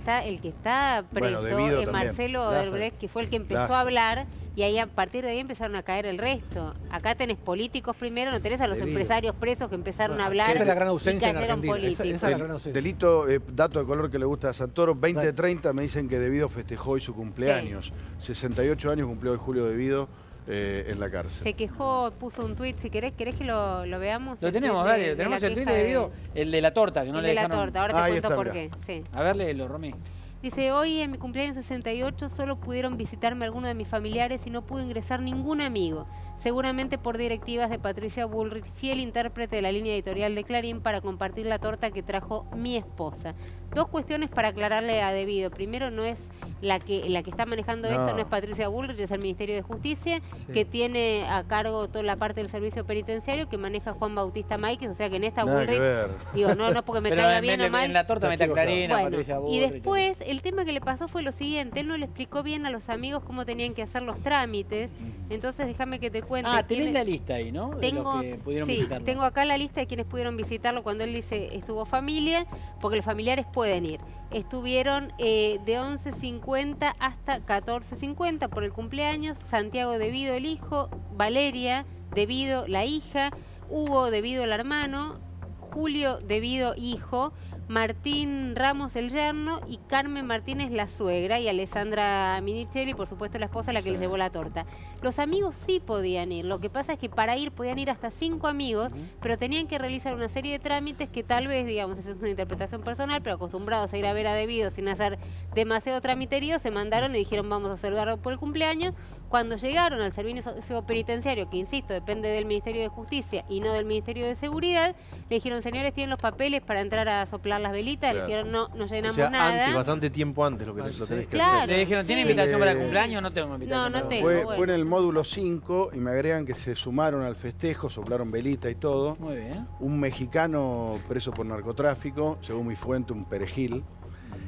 está Bueno, preso debido es también. Marcelo Lázaro. Odebrecht, que fue el que empezó Lázaro. a hablar, y ahí a partir de ahí empezaron a caer el resto. Acá tenés políticos primero, no tenés a los Debido. empresarios presos que empezaron a hablar Esa es la gran y ausencia en cayeron Argentina. políticos. Esa es la gran ausencia. Delito, dato de color que le gusta a Santoro, 2030 me dicen que Debido festejó hoy su cumpleaños. 68 años cumplió hoy Julio Debido en la cárcel. Se quejó, puso un tuit, si querés que lo veamos. Lo El tenemos, tuit dale, tenemos la el tweet queja de Debido, el de la torta, que no el le de la dejaron. torta, ahora te Ahí cuento está, por mirá. qué. Sí. A ver, léelo, Romí. Dice, hoy en mi cumpleaños 68 solo pudieron visitarme algunos de mis familiares y no pudo ingresar ningún amigo. Seguramente por directivas de Patricia Bullrich, fiel intérprete de la línea editorial de Clarín, para compartir la torta que trajo mi esposa. Dos cuestiones para aclararle a Debido. Primero, no es la que está manejando esto, no es Patricia Bullrich, es el Ministerio de Justicia, que tiene a cargo toda la parte del servicio penitenciario que maneja Juan Bautista Máquez, o sea que en esta Nada que Bullrich, ver. digo, no porque me Pero caiga bien o mal. en la torta mete a Clarín, a Bueno, Patricia y Bullrich. después el tema que le pasó fue lo siguiente, él no le explicó bien a los amigos cómo tenían que hacer los trámites, entonces déjame que te cuente. Ah, tenés quiénes- la lista ahí, ¿no? De Tengo, los que pudieron sí, visitarlo. tengo acá la lista de quienes pudieron visitarlo cuando él dice estuvo familia, porque los familiares pueden ir. Estuvieron de 11:50 hasta 14:50 por el cumpleaños, Santiago Debido el hijo, Valeria Debido la hija, Hugo Debido el hermano, Julio Debido hijo, Martín Ramos el yerno y Carmen Martínez la suegra y Alessandra Minichelli, por supuesto la esposa, la que le llevó la torta. Los amigos sí podían ir, lo que pasa es que para ir podían ir hasta 5 amigos, pero tenían que realizar una serie de trámites que tal vez, digamos, esa es una interpretación personal, pero acostumbrados a ir a ver a Debido sin hacer demasiado tramiterío, se mandaron y dijeron vamos a saludarlo por el cumpleaños. Cuando llegaron al servicio penitenciario, que insisto, depende del Ministerio de Justicia y no del Ministerio de Seguridad, le dijeron, señores, ¿tienen los papeles para entrar a soplar las velitas? Le dijeron, no llenamos O sea, nada. antes, bastante tiempo antes lo tenés que Claro. hacer. Le dijeron, ¿tiene Sí. invitación para el cumpleaños? No tengo invitación. No, no para el tengo. cumpleaños. Fue en el módulo 5 y me agregan que se sumaron al festejo, soplaron velita y todo. Muy bien. Un mexicano preso por narcotráfico, según mi fuente, un perejil.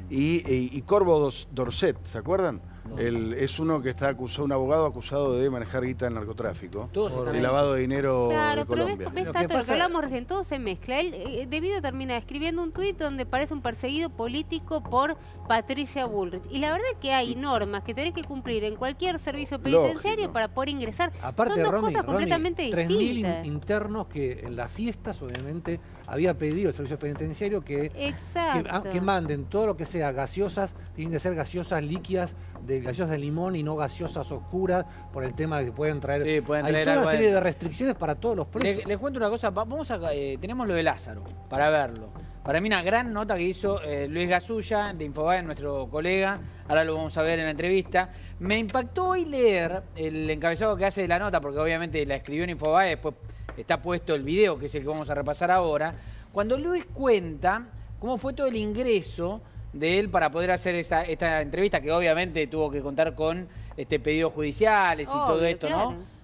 Y Corvo Dorset, ¿se acuerdan? Es uno que está acusado, un abogado acusado de manejar guita del narcotráfico Todos están y ahí. lavado de dinero Claro, de pero Colombia. ves Lo Tato, que lo pasa- que hablamos recién, todo se mezcla. Él, Debido termina escribiendo un tuit donde parece un perseguido político por Patricia Bullrich. Y la verdad es que hay normas que tenés que cumplir en cualquier servicio penitenciario Lógico. para poder ingresar. Aparte, Son dos Romy, cosas completamente 3.000 distintas. internos que en las fiestas, obviamente, había pedido el servicio penitenciario que Exacto. que manden todo lo que sea gaseosas, tienen que ser gaseosas líquidas, gaseosas de limón y no gaseosas oscuras, por el tema de que pueden traer. Sí, pueden hay traer toda algo una serie adentro. de restricciones para todos los presos. Les cuento una cosa, vamos a, tenemos lo de Lázaro, para verlo. Para mí una gran nota que hizo Luis Gasulla, de Infobae, nuestro colega, ahora lo vamos a ver en la entrevista. Me impactó hoy leer el encabezado que hace de la nota, porque obviamente la escribió en Infobae, después está puesto el video, que es el que vamos a repasar ahora, cuando Luis cuenta cómo fue todo el ingreso de él para poder hacer esta entrevista, que obviamente tuvo que contar con pedidos judiciales y todo esto, claro. ¿no?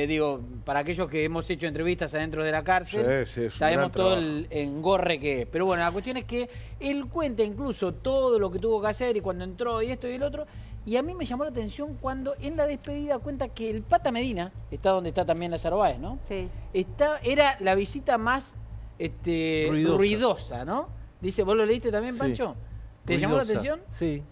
Digo, para aquellos que hemos hecho entrevistas adentro de la cárcel, Sí, es un sabemos gran todo trabajo. el engorre que es. Pero bueno, la cuestión es que él cuenta incluso todo lo que tuvo que hacer y cuando entró y esto y el otro. Y a mí me llamó la atención cuando en la despedida cuenta que el Pata Medina, está donde está también Lázaro Báez, ¿no? Sí. Era la visita más ruidosa, ¿no? Dice, ¿vos lo leíste también, Sí. Pancho? ¿Te llamó la Ruidosa. atención? Sí.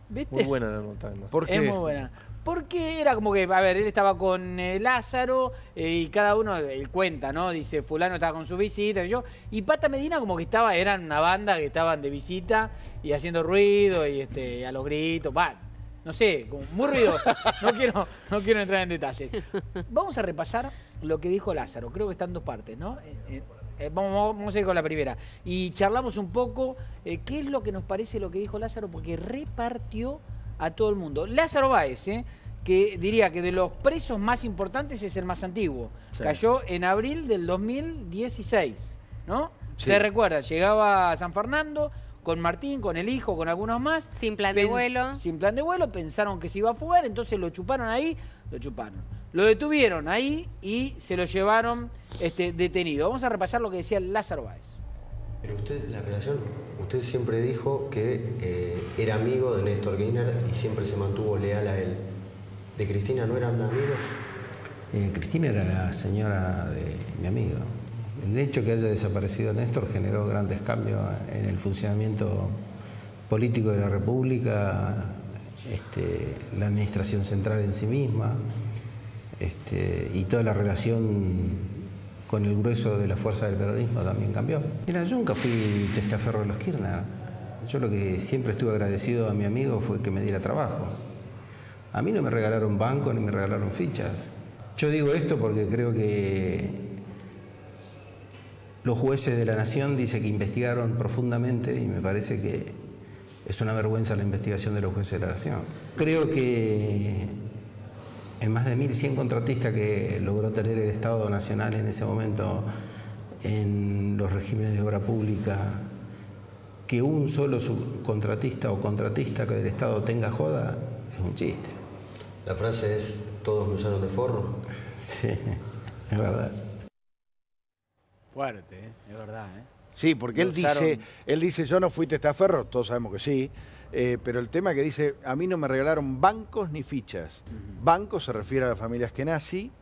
¿Viste? Muy buena la nota, además. ¿Por Es qué? muy buena. Porque era como que, a ver, él estaba con Lázaro y cada uno, él cuenta, ¿no? Dice, fulano estaba con su visita y Pata Medina como que eran una banda que estaban de visita y haciendo ruido y a los gritos, no sé, como muy ruidosa. No quiero entrar en detalles. Vamos a repasar lo que dijo Lázaro, creo que está en dos partes, ¿no? Vamos a ir con la primera. Y charlamos un poco qué es lo que nos parece lo que dijo Lázaro, porque repartió a todo el mundo. Lázaro Báez, que diría que de los presos más importantes es el más antiguo. Sí. Cayó en abril del 2016, ¿no? Sí. ¿Te recuerdas? Llegaba a San Fernando con Martín, con el hijo, con algunos más. Sin plan de vuelo. Sin plan de vuelo, pensaron que se iba a fugar, entonces lo chuparon ahí, lo chuparon. Lo detuvieron ahí y se lo llevaron detenido. Vamos a repasar lo que decía Lázaro Báez. Pero usted, la relación, usted siempre dijo que era amigo de Néstor Kirchner y siempre se mantuvo leal a él. ¿De Cristina no eran amigos? Cristina era la señora de mi amigo. El hecho que haya desaparecido Néstor generó grandes cambios en el funcionamiento político de la República, la administración central en sí misma, y toda la relación con el grueso de la fuerza del peronismo también cambió. Mira, yo nunca fui testaferro de los Kirchner. Yo lo que siempre estuve agradecido a mi amigo fue que me diera trabajo. A mí no me regalaron bancos ni me regalaron fichas. Yo digo esto porque creo que los jueces de la Nación dicen que investigaron profundamente y me parece que es una vergüenza la investigación de los jueces de la Nación. Creo que en más de 1.100 contratistas que logró tener el Estado Nacional en ese momento en los regímenes de obra pública, que un solo subcontratista o contratista que del Estado tenga joda es un chiste. La frase es, ¿todos me usaron de forro? Sí, es verdad. Fuerte, es verdad. Sí, porque él dice, yo no fui testaferro, todos sabemos que sí, pero el tema que dice, a mí no me regalaron bancos ni fichas. Bancos se refiere a la familia Askenazi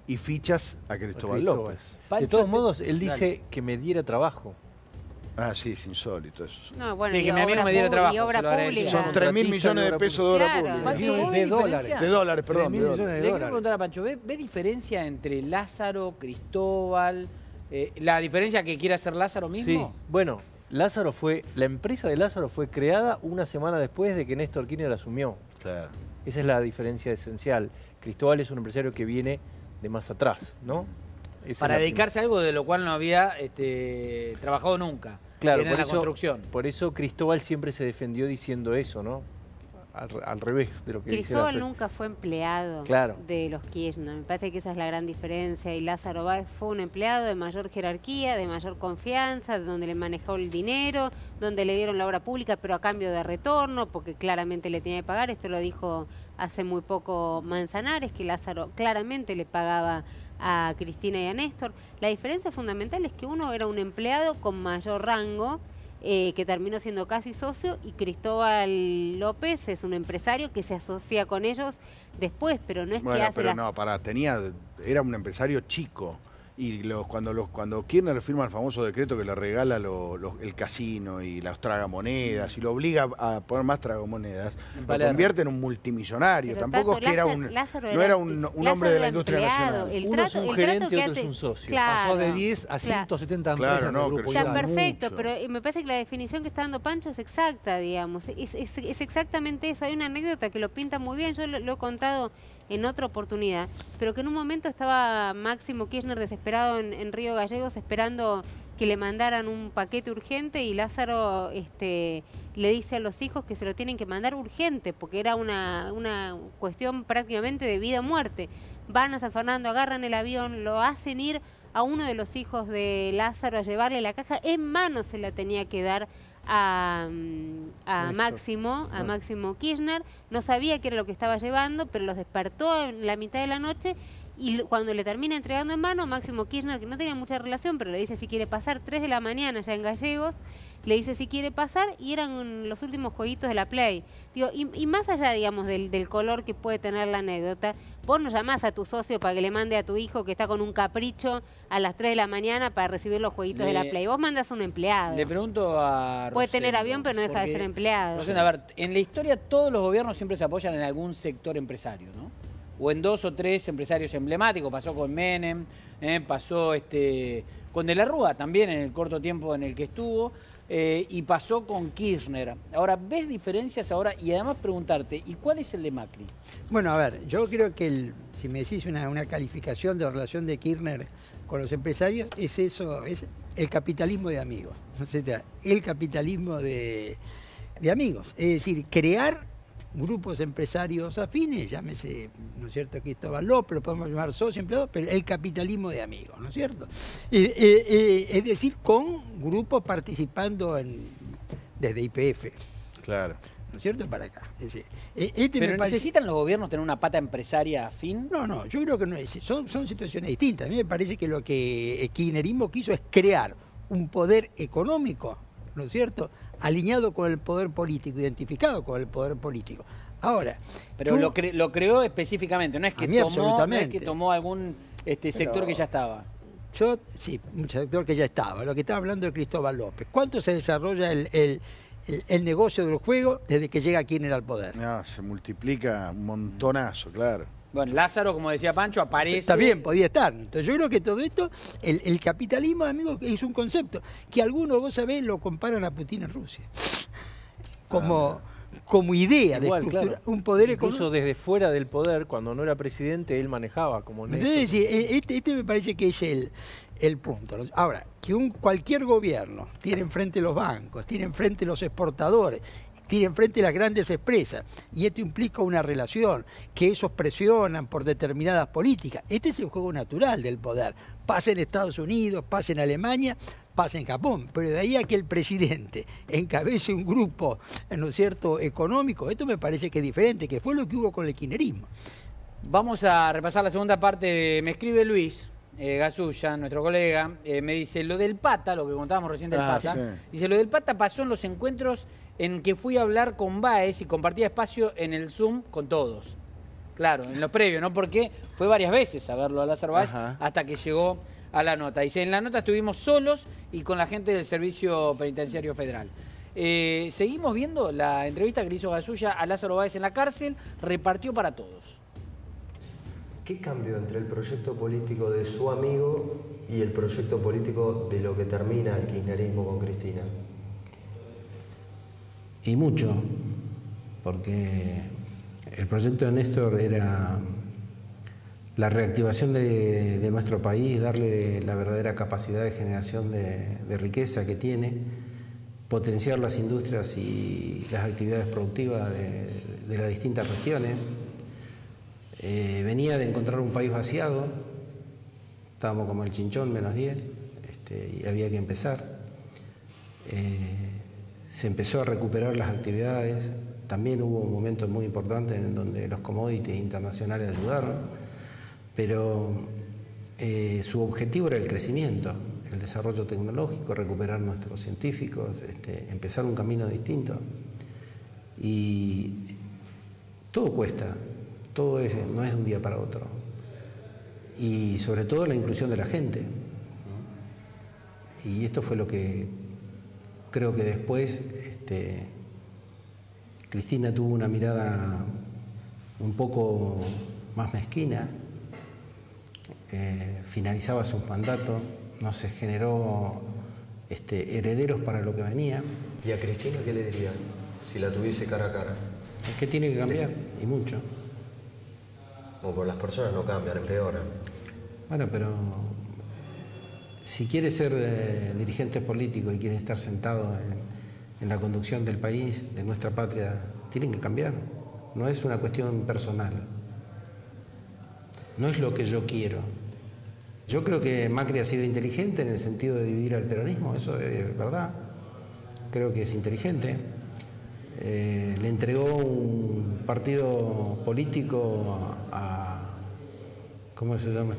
y fichas a Cristóbal López. De todos modos, él dice que me diera trabajo. Ah, sí, es insólito eso. No, bueno, sí, que a mí no me diera trabajo. Y obra pública. Son 3.000 millones de pesos de obra pública. Pancho, de dólares. De dólares, perdón. Le quiero preguntar a Pancho, ¿ve diferencia entre Lázaro, Cristóbal, la diferencia que quiere hacer Lázaro mismo? Sí, bueno, la empresa de Lázaro fue creada una semana después de que Néstor Kirchner asumió. Claro. Esa es la diferencia esencial. Cristóbal es un empresario que viene de más atrás, ¿no? Para dedicarse a algo de lo cual no había trabajado nunca. Claro, en la construcción. Por eso Cristóbal siempre se defendió diciendo eso, ¿no? Al revés de lo que dice Lázaro. Cristóbal nunca fue empleado de los Kirchner. Me parece que esa es la gran diferencia. Y Lázaro Báez fue un empleado de mayor jerarquía, de mayor confianza, donde le manejó el dinero, donde le dieron la obra pública, pero a cambio de retorno, porque claramente le tenía que pagar. Esto lo dijo hace muy poco Manzanares, que Lázaro claramente le pagaba a Cristina y a Néstor. La diferencia fundamental es que uno era un empleado con mayor rango, que terminó siendo casi socio, y Cristóbal López es un empresario que se asocia con ellos después, pero no es que hace era un empresario chico. Y cuando Kirchner firma el famoso decreto que le regala el casino y las tragamonedas y lo obliga a poner más tragamonedas, lo convierte en un multimillonario. Pero tampoco es que era un hombre de la industria nacional. Uno es un gerente y otro es un socio. Claro, pasó de 10 a 170 empresas del grupo. Está perfecto, pero me parece que la definición que está dando Pancho es exacta, digamos. Es exactamente eso. Hay una anécdota que lo pinta muy bien, yo lo he contado en otra oportunidad, pero que en un momento estaba Máximo Kirchner desesperado en Río Gallegos esperando que le mandaran un paquete urgente y Lázaro le dice a los hijos que se lo tienen que mandar urgente porque era una cuestión prácticamente de vida o muerte. Van a San Fernando, agarran el avión, lo hacen ir a uno de los hijos de Lázaro a llevarle la caja, en mano se la tenía que dar a Máximo Kirchner. No sabía qué era lo que estaba llevando, pero los despertó en la mitad de la noche y cuando le termina entregando en mano, Máximo Kirchner, que no tenía mucha relación, pero le dice si quiere pasar, 3 de la mañana ya en Gallegos, le dice si quiere pasar, y eran los últimos jueguitos de la Play. Digo, y más allá, digamos, del color que puede tener la anécdota, vos no llamás a tu socio para que le mande a tu hijo que está con un capricho a las 3 de la mañana para recibir los jueguitos de la Play. Vos mandás a un empleado. Le pregunto a Puede tener avión, pero no deja de ser empleado. Rosendo, a ver, en la historia todos los gobiernos siempre se apoyan en algún sector empresario, ¿no? O en 2 o 3 empresarios emblemáticos. Pasó con Menem, pasó con De la Rúa también en el corto tiempo en el que estuvo. Y pasó con Kirchner. Ahora, ¿ves diferencias ahora? Y además preguntarte, ¿y cuál es el de Macri? Bueno, a ver, yo creo que si me decís una calificación de la relación de Kirchner con los empresarios, es eso, es el capitalismo de amigos. O sea, el capitalismo de amigos. Es decir, crear grupos empresarios afines, llámese, ¿no es cierto?, Cristóbal López, lo podemos llamar socio, empleado, pero el capitalismo de amigos, ¿no es cierto? Es decir, con grupos participando desde YPF. Claro. ¿No es cierto? Para acá. Es decir, ¿Pero necesitan los gobiernos tener una pata empresaria afín? No, yo creo que no es. Son situaciones distintas. A mí me parece que lo que el kirchnerismo quiso es crear un poder económico, ¿no es cierto?, alineado con el poder político, identificado con el poder político. Ahora, pero lo creó específicamente, no es que tomó algún sector que ya estaba. Sí, un sector que ya estaba. Lo que estaba hablando de Cristóbal López. ¿Cuánto se desarrolla el negocio del juego desde que llega Kirchner al poder? No, se multiplica un montonazo, claro. Bueno, Lázaro, como decía Pancho, aparece... También podía estar. Entonces yo creo que todo esto, el capitalismo, amigo, es un concepto que algunos, vos sabés, lo comparan a Putin en Rusia. Como idea de estructura, claro, un poder económico. Incluso desde fuera del poder, cuando no era presidente, él manejaba como Néstor. Entonces, este me parece que es el punto. Ahora, que cualquier gobierno tiene enfrente los bancos, tiene enfrente los exportadores, tiene enfrente las grandes empresas, y esto implica una relación, que esos presionan por determinadas políticas. Este es el juego natural del poder. Pasa en Estados Unidos, pasa en Alemania, pasa en Japón, pero de ahí a que el presidente encabece un grupo, ¿no es cierto?, económico, esto me parece que es diferente, que fue lo que hubo con el kirchnerismo. Vamos a repasar la segunda parte. Me escribe Luis Gasulla, nuestro colega, me dice, lo del Pata, lo que contábamos recién del Pata, sí. Dice, lo del Pata pasó en los encuentros en que fui a hablar con Báez y compartía espacio en el Zoom con todos. Claro, en lo previo, ¿no? Porque fue varias veces a verlo a Lázaro Báez hasta que llegó a la nota. Dice, en la nota estuvimos solos y con la gente del Servicio Penitenciario Federal. Seguimos viendo la entrevista que le hizo Gasulla a Lázaro Báez en la cárcel, repartió para todos. ¿Qué cambió entre el proyecto político de su amigo y el proyecto político de lo que termina el kirchnerismo con Cristina? Y mucho, porque el proyecto de Néstor era la reactivación de nuestro país, darle la verdadera capacidad de generación de riqueza que tiene, potenciar las industrias y las actividades productivas de las distintas regiones. Venía de encontrar un país vaciado, estábamos como el chinchón, -10, y había que empezar. Se empezó a recuperar las actividades, también hubo momentos muy importantes en donde los commodities internacionales ayudaron, pero su objetivo era el crecimiento, el desarrollo tecnológico, recuperar nuestros científicos, empezar un camino distinto. Y todo cuesta, todo no es de un día para otro. Y sobre todo la inclusión de la gente. Y esto fue lo que creo que después Cristina tuvo una mirada un poco más mezquina, finalizaba su mandato, no se generó herederos para lo que venía. ¿Y a Cristina qué le diría si la tuviese cara a cara? Es que tiene que cambiar, y mucho. Como las personas no cambian, empeoran. Bueno, pero si quiere ser dirigente político y quiere estar sentado en la conducción del país, de nuestra patria, tienen que cambiar. No es una cuestión personal. No es lo que yo quiero. Yo creo que Macri ha sido inteligente en el sentido de dividir al peronismo, eso es verdad. Creo que es inteligente. Le entregó un partido político a ¿cómo se llama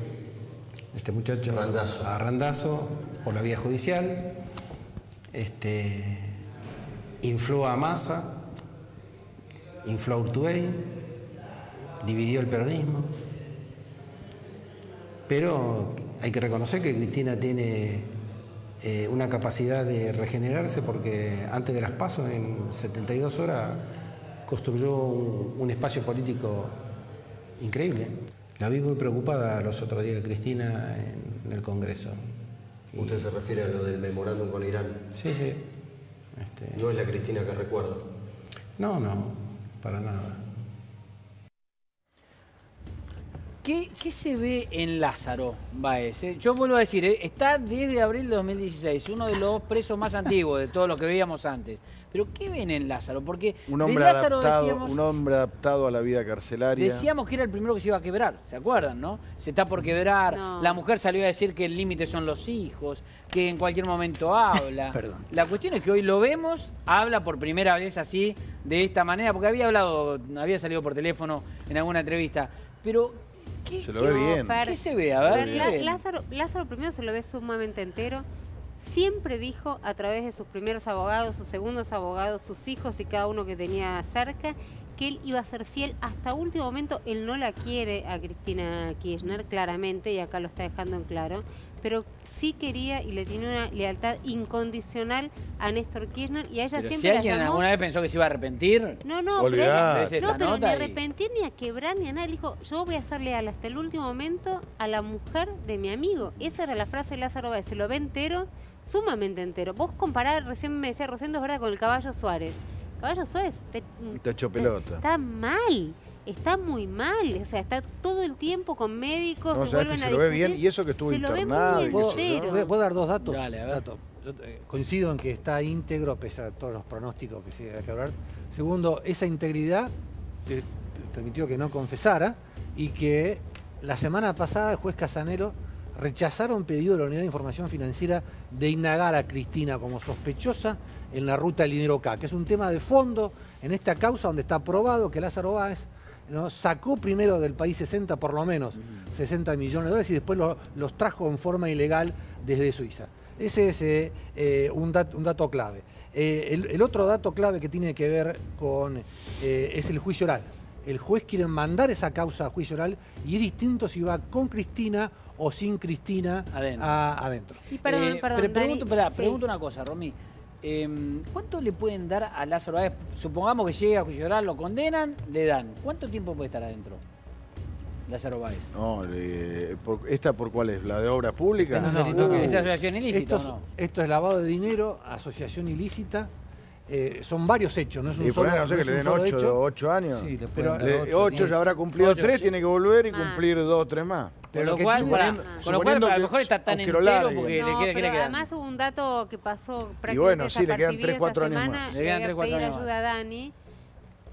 este muchacho? Randazzo. A Randazzo por la vía judicial. Infló a Massa, infló a Urtubey, dividió el peronismo. Pero hay que reconocer que Cristina tiene una capacidad de regenerarse, porque antes de las PASO, en 72 horas, construyó un espacio político increíble. La vi muy preocupada los otros días, Cristina, en el Congreso. ¿Usted se refiere a lo del memorándum con Irán? Sí, sí. ¿No es la Cristina que recuerdo? No, para nada. ¿Qué se ve en Lázaro Báez? Yo vuelvo a decir, está desde abril de 2016, uno de los presos más antiguos de todo lo que veíamos antes. Pero ¿qué ven en Lázaro? Porque un hombre, de Lázaro adaptado, un hombre adaptado a la vida carcelaria. Decíamos que era el primero que se iba a quebrar, ¿se acuerdan, no? Se está por quebrar, No. La mujer salió a decir que el límite son los hijos, que en cualquier momento habla. Perdón. La cuestión es que hoy lo vemos, habla por primera vez así, de esta manera, porque había salido por teléfono en alguna entrevista, pero... Se lo ve bien. ¿Qué se ve? A ver, Fer, ¿qué ven? Lázaro primero se lo ve sumamente entero. Siempre dijo a través de sus primeros abogados, sus segundos abogados, sus hijos y cada uno que tenía cerca, que él iba a ser fiel hasta último momento. Él no la quiere a Cristina Kirchner, claramente, y acá lo está dejando en claro, pero sí quería y le tenía una lealtad incondicional a Néstor Kirchner, y a ella Pero siempre si la alguien llamó... alguna vez pensó que se iba a arrepentir, No, olvidate. pero ni arrepentir, ni a quebrar, ni a nada. Él dijo, yo voy a ser leal hasta el último momento a la mujer de mi amigo. Esa era la frase de Lázaro Báez, se lo ve entero, sumamente entero. Vos comparás, recién me decía Rosendo, es verdad, con el Caballo Suárez. Caballo Suárez Te echó pelota. está mal, está muy mal. O sea, está todo el tiempo con médicos, No, se vuelven a se lo ve discutir. bien, y eso que estuvo Se lo ve internado. muy y qué sé yo. entero. ¿Puedo dar dos datos? Dale, a ver. Yo coincido en que está íntegro, pese a todos los pronósticos que se hay que hablar. Segundo, esa integridad permitió que no confesara, y que la semana pasada el juez Casanero rechazaron un pedido de la Unidad de Información Financiera de indagar a Cristina como sospechosa en la ruta del dinero K, que es un tema de fondo en esta causa, donde está probado que Lázaro Báez, ¿no?, sacó primero del país 60, por lo menos 60 millones de dólares, y después los trajo en forma ilegal desde Suiza. Ese es un dato clave. El otro dato clave que tiene que ver con es el juicio oral. El juez quiere mandar esa causa a juicio oral, y es distinto si va con Cristina o sin Cristina adentro. Y perdón, pregunto una cosa, Romy. ¿Cuánto le pueden dar a Lázaro Báez? Supongamos que llega a juicio oral, lo condenan, le dan. ¿Cuánto tiempo puede estar adentro Lázaro Báez? No, ¿esta por cuál es? ¿La de obra pública? ¿Es asociación ilícita o no? Esto es lavado de dinero, asociación ilícita. Son varios hechos, no es un Y solo no sé, que le den 8 años. Sí, pero 8 ya habrá cumplido 3, tiene que volver y cumplir 2 o 3 más. Con lo cual, a lo mejor está tan entero porque le queda. Además hubo un dato que pasó prácticamente bueno, sí, le quedan 3, 4 esta años semana. más. Le quedan 3, 4 años más. Ayuda a Dani,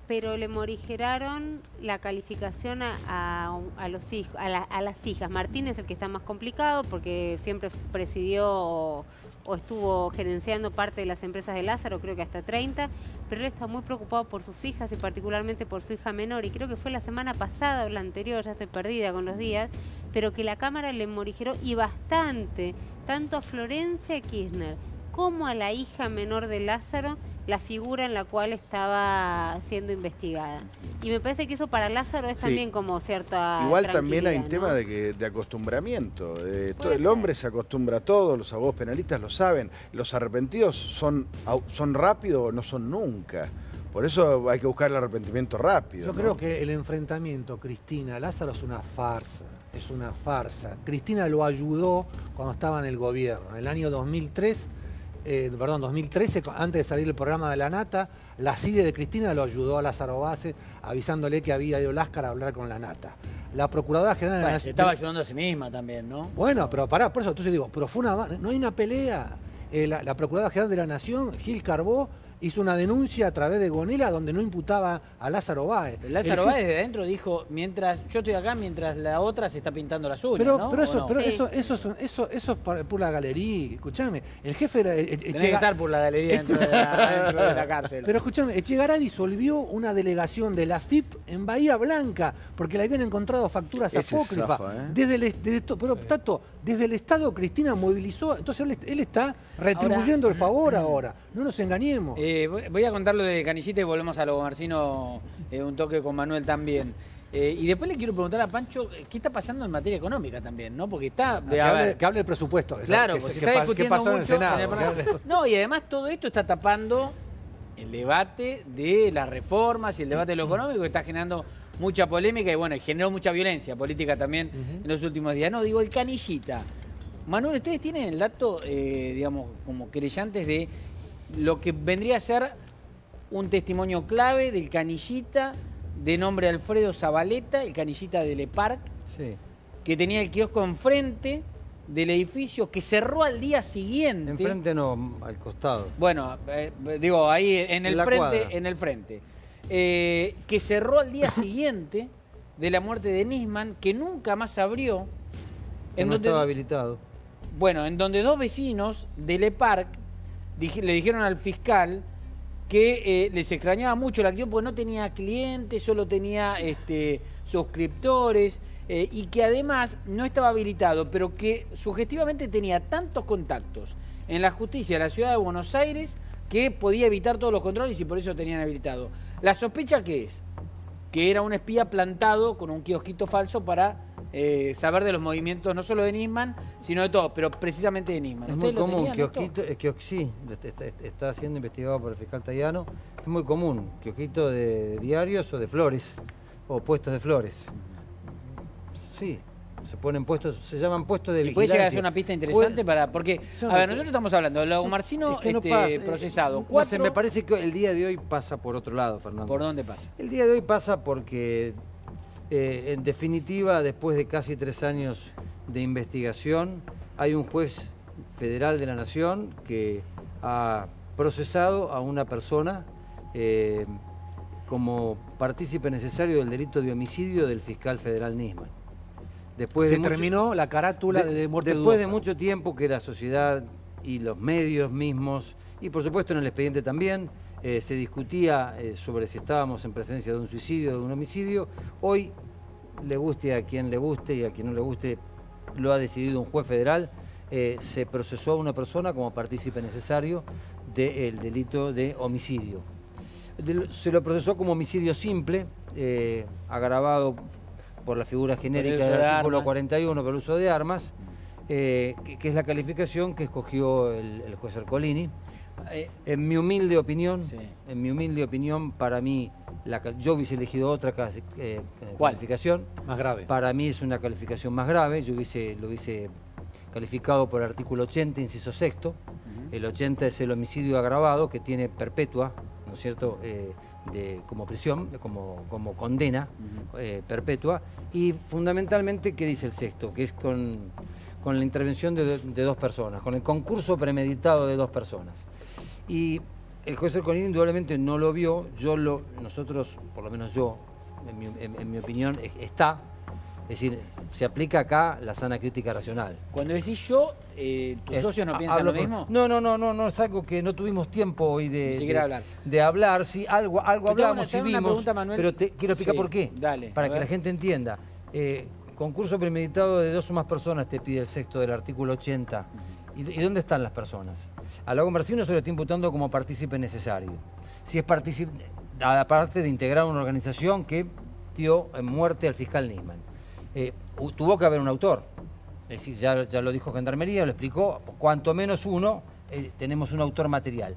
pero le morigeraron la calificación a los hijos, a las hijas. Martín es el que está más complicado porque siempre presidió o estuvo gerenciando parte de las empresas de Lázaro, creo que hasta 30, pero él está muy preocupado por sus hijas y particularmente por su hija menor, y creo que fue la semana pasada o la anterior, ya estoy perdida con los días, pero que la Cámara le morigeró, y bastante, tanto a Florencia Kirchner como a la hija menor de Lázaro, la figura en la cual estaba siendo investigada. Y me parece que eso para Lázaro es también como cierta igual también hay un ¿no? tema de acostumbramiento. El hombre se acostumbra a todo, los abogados penalistas lo saben. Los arrepentidos son rápidos o no son nunca. Por eso hay que buscar el arrepentimiento rápido. Yo creo que el enfrentamiento Cristina-Lázaro es una farsa. Es una farsa. Cristina lo ayudó cuando estaba en el gobierno. En el año 2013, antes de salir el programa de La Nata, la CIDE de Cristina lo ayudó a Lázaro Báez, avisándole que había ido Láscara a hablar con La Nata. La Procuradora General de la Nación... Se estaba ayudando a sí misma también, ¿no? Bueno, pero pará, por eso entonces digo, pero no hay una pelea. La Procuradora General de la Nación, Gil Carbó, hizo una denuncia a través de Gonela donde no imputaba a Lázaro Báez. Lázaro Báez desde adentro dijo, mientras yo estoy acá, mientras la otra se está pintando las uñas, ¿no? Eso es por la galería. Escuchame, el jefe Tenés que estar por la galería dentro de la cárcel. Pero escuchame, Echegaray disolvió una delegación de la FIP en Bahía Blanca porque le habían encontrado facturas apócrifas. Pero Tato, desde el Estado Cristina movilizó, entonces él está retribuyendo el favor ahora. No nos engañemos. Voy a contar lo de Canillita y volvemos a lo Marcino, un toque con Manuel también. Y después le quiero preguntar a Pancho qué está pasando en materia económica también, ¿no? Porque está... Que hable el presupuesto. Claro, porque se está discutiendo pasó mucho en el Senado. No, y además todo esto está tapando el debate de las reformas y el debate de lo económico, que está generando mucha polémica y bueno, generó mucha violencia política también en los últimos días. No, digo, el Canillita. Manuel, ¿ustedes tienen el dato, digamos, como querellantes de lo que vendría a ser un testimonio clave del Canillita de nombre Alfredo Zabaleta, el Canillita de Le Parc, Sí. que tenía el kiosco enfrente del edificio, que cerró al día siguiente. Enfrente no, al costado. Bueno, digo, ahí en el frente, cuadra. en el frente. Que cerró al día siguiente de la muerte de Nisman, que nunca más abrió. Que no estaba habilitado. Bueno, en donde dos vecinos de Le Parc le dijeron al fiscal que les extrañaba mucho la actividad porque no tenía clientes, solo tenía suscriptores y que además no estaba habilitado, pero que sugestivamente tenía tantos contactos en la justicia de la ciudad de Buenos Aires que podía evitar todos los controles y por eso tenían habilitado. ¿La sospecha qué es? Que era un espía plantado con un kiosquito falso para saber de los movimientos no solo de Nisman, sino de todos, pero precisamente de Nisman. Es muy común, sí, está siendo investigado por el fiscal Tayano, es muy común, kiosquito de diarios o de flores, o puestos de flores. Sí, se ponen puestos, se llaman puestos de vigilancia. ¿Y puede llegar a ser una pista interesante para...? Porque, a ver, nosotros estamos hablando de Lago Marcino procesado. No sé, me parece que el día de hoy pasa por otro lado, Fernando. ¿Por dónde pasa? El día de hoy pasa porque... en definitiva, después de casi 3 años de investigación, hay un juez federal de la Nación que ha procesado a una persona como partícipe necesario del delito de homicidio del fiscal federal Nisman. Se terminó la carátula de muerte después de mucho tiempo que la sociedad y los medios mismos, y por supuesto en el expediente también, se discutía sobre si estábamos en presencia de un suicidio o de un homicidio. Hoy, le guste a quien le guste y a quien no le guste, lo ha decidido un juez federal. Se procesó a una persona como partícipe necesario del delito de homicidio. Se lo procesó como homicidio simple, agravado por la figura genérica del artículo 41 por el uso de armas, que es la calificación que escogió el juez Ercolini. En mi humilde opinión, para mí, yo hubiese elegido otra calificación. Más grave. Para mí es una calificación más grave. Yo lo hubiese calificado por el artículo 80, inciso sexto. El 80 es el homicidio agravado que tiene perpetua, ¿no es cierto?, como prisión, como condena perpetua. Y fundamentalmente, ¿qué dice el sexto? Que es con la intervención de 2 personas, con el concurso premeditado de 2 personas. Y el juez Ercolini indudablemente no lo vio, nosotros, por lo menos yo, en mi opinión, está. Es decir, se aplica acá la sana crítica racional. Cuando decís yo, ¿tus socios no piensan lo mismo? No, es algo que no tuvimos tiempo hoy de hablar. Sí, algo hablamos y vimos, pregunta, Manuel. Pero te quiero explicar por qué, para que la gente entienda. Concurso premeditado de 2 o más personas te pide el sexto del artículo 80. ¿Y dónde están las personas? A Lago Marcino se lo está imputando como partícipe necesario. Si es partícipe, aparte de integrar una organización que dio en muerte al fiscal Nisman. Tuvo que haber un autor. Es decir, ya lo dijo Gendarmería, lo explicó, cuanto menos uno, tenemos un autor material.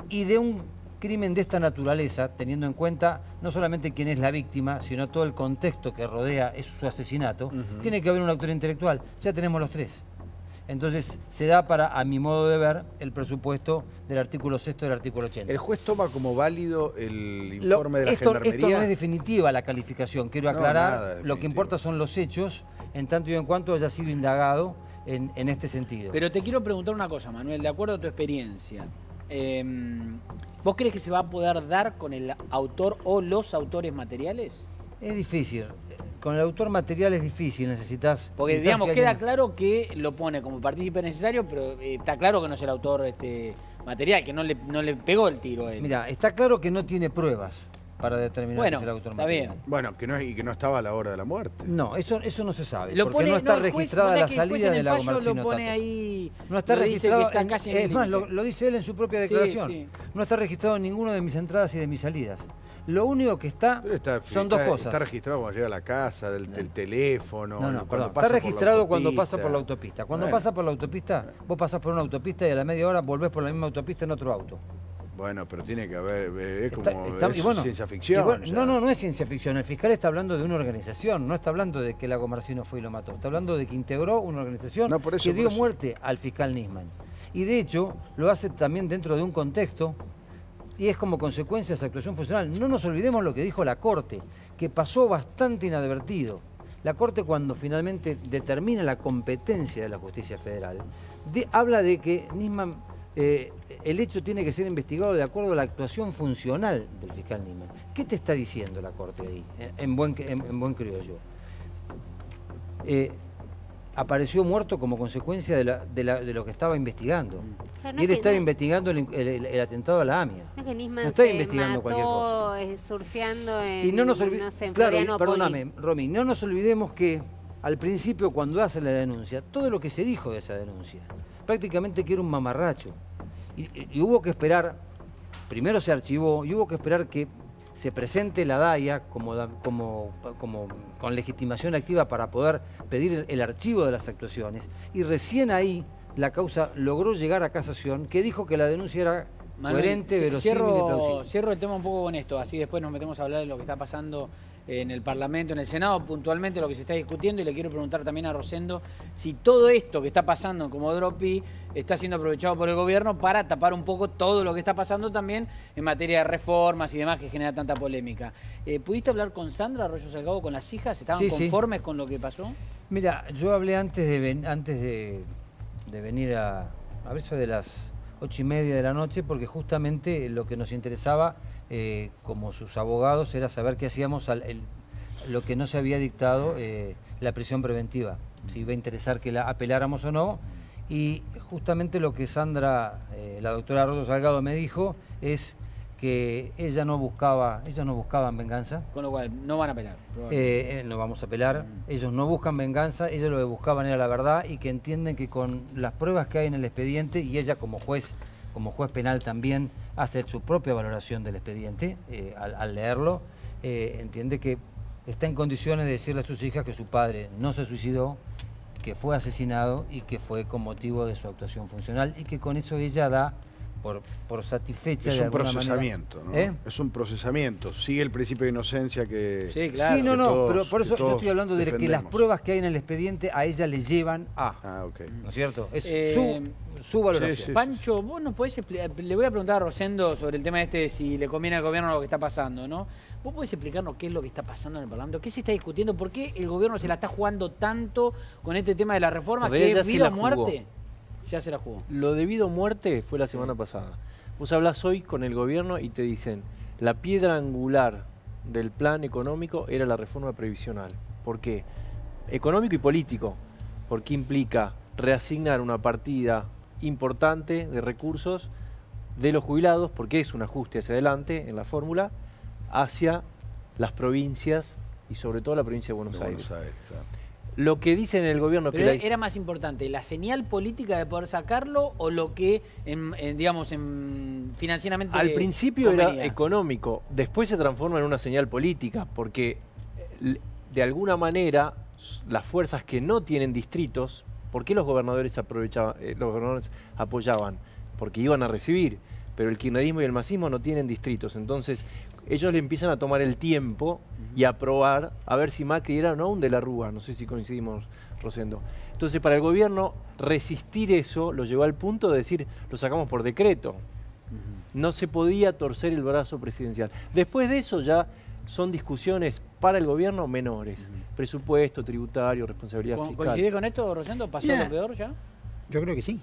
Y de un crimen de esta naturaleza, teniendo en cuenta no solamente quién es la víctima, sino todo el contexto que rodea su asesinato, tiene que haber un autor intelectual. Ya tenemos los 3. Entonces se da para, a mi modo de ver, el presupuesto del artículo 6 del artículo 80. ¿El juez toma como válido el informe de la Gendarmería? Esto no es definitiva la calificación, quiero aclarar. Lo que importa son los hechos, en tanto y en cuanto haya sido indagado en este sentido. Pero te quiero preguntar una cosa, Manuel, de acuerdo a tu experiencia. ¿Vos crees que se va a poder dar con el autor o los autores materiales? Es difícil. Con el autor material es difícil, necesitas... Porque, digamos, queda claro que lo pone como partícipe necesario, pero está claro que no es el autor material, que no le pegó el tiro a él. Mira, está claro que no tiene pruebas para determinar que es el autor material. Bien. Bueno, que no estaba a la hora de la muerte. No, eso no se sabe, porque no está registrada la salida de Lago Marcino. Lo pone ahí, no está registrado, que está casi en el es más, lo dice él en su propia declaración. Sí. No está registrado en ninguna de mis entradas y de mis salidas. Lo único que está son 2 cosas. Está registrado cuando llega a la casa, del teléfono. Perdón. Está registrado cuando pasa por la autopista. Cuando pasa por la autopista, vos pasás por una autopista y a la media hora volvés por la misma autopista en otro auto. Bueno, pero tiene que haber, es como ciencia ficción. No es ciencia ficción. El fiscal está hablando de una organización, no está hablando de que Lago Marcino fue y lo mató. Está hablando de que integró una organización que dio muerte al fiscal Nisman. Y de hecho, lo hace también dentro de un contexto. Y es como consecuencia de esa actuación funcional. No nos olvidemos lo que dijo la Corte, que pasó bastante inadvertido. La Corte, cuando finalmente determina la competencia de la justicia federal, habla de que Nisman, el hecho tiene que ser investigado de acuerdo a la actuación funcional del fiscal Nisman. ¿Qué te está diciendo la Corte ahí, en buen criollo? Apareció muerto como consecuencia de lo que estaba investigando. Claro, y él estaba investigando el atentado a la AMIA. No es que Nisman no está se investigando cualquier cosa. Surfeando en, Y no nos no sé, en Florianópolis. perdóname, Romy, no nos olvidemos que al principio, cuando hace la denuncia, todo lo que se dijo de esa denuncia, prácticamente que era un mamarracho. Y hubo que esperar, primero se archivó, y hubo que esperar que se presente la DAIA con legitimación activa para poder pedir el archivo de las actuaciones, y recién ahí la causa logró llegar a casación, que dijo que la denuncia era coherente, verosímil y plausible. Cierro el tema un poco con esto, así después nos metemos a hablar de lo que está pasando en el Parlamento, en el Senado, puntualmente lo que se está discutiendo, y le quiero preguntar también a Rosendo si todo esto que está pasando en Comodoro Pi está siendo aprovechado por el gobierno para tapar un poco todo lo que está pasando también en materia de reformas y demás que genera tanta polémica. ¿Pudiste hablar con Sandra Arroyo Salgado, con las hijas? ¿Estaban conformes con lo que pasó? Mira, yo hablé antes de venir a eso de las 8:30 de la noche, porque justamente lo que nos interesaba como sus abogados era saber qué hacíamos lo que no se había dictado, la prisión preventiva, si iba a interesar que la apeláramos o no. Y justamente lo que Sandra, la doctora Arroyo Salgado, me dijo es que ella no buscaban venganza. Con lo cual, no van a apelar. No vamos a apelar. Ellos no buscan venganza, ellos lo que buscaban era la verdad, y que entienden que con las pruebas que hay en el expediente, y ella como juez penal también hace su propia valoración del expediente, al leerlo, entiende que está en condiciones de decirle a sus hijas que su padre no se suicidó, que fue asesinado y que fue con motivo de su actuación funcional, y que con eso ella da por satisfecha de alguna manera. Es un procesamiento, ¿no? Es un procesamiento. Sigue el principio de inocencia que... Sí, claro. Sí, no, pero por eso yo estoy hablando de que las pruebas que hay en el expediente a ella le llevan a... Ah, ok. ¿No es cierto? Es su valoración. Sí. Pancho, vos nos podés explicar, le voy a preguntar a Rosendo sobre el tema de si le conviene al gobierno lo que está pasando, ¿no? ¿Vos podés explicarnos qué es lo que está pasando en el Parlamento? ¿Qué se está discutiendo? ¿Por qué el gobierno se la está jugando tanto con este tema de la reforma? ¿Que es vida o muerte? Ya se la jugó. Lo debido a muerte fue la semana pasada. Vos hablás hoy con el gobierno y te dicen, la piedra angular del plan económico era la reforma previsional. ¿Por qué? Económico y político. Porque implica reasignar una partida importante de recursos de los jubilados, porque es un ajuste hacia adelante en la fórmula, hacia las provincias y sobre todo la provincia de Buenos Aires. Claro. Lo que dicen el gobierno... Pero ¿era más importante la señal política de poder sacarlo o lo que, financieramente al principio convenía? Era económico, después se transforma en una señal política, porque de alguna manera las fuerzas que no tienen distritos, ¿por qué los gobernadores apoyaban? Porque iban a recibir, pero el kirchnerismo y el masismo no tienen distritos, entonces ellos le empiezan a tomar el tiempo y a probar a ver si Macri era o no un de la Rúa, no sé si coincidimos, Rosendo. Entonces para el gobierno resistir eso lo llevó al punto de decir, lo sacamos por decreto. No se podía torcer el brazo presidencial. Después de eso ya son discusiones para el gobierno menores. Presupuesto, tributario, responsabilidad fiscal. ¿Coincide con esto, Rosendo? ¿Pasó lo peor ya? Yo creo que sí.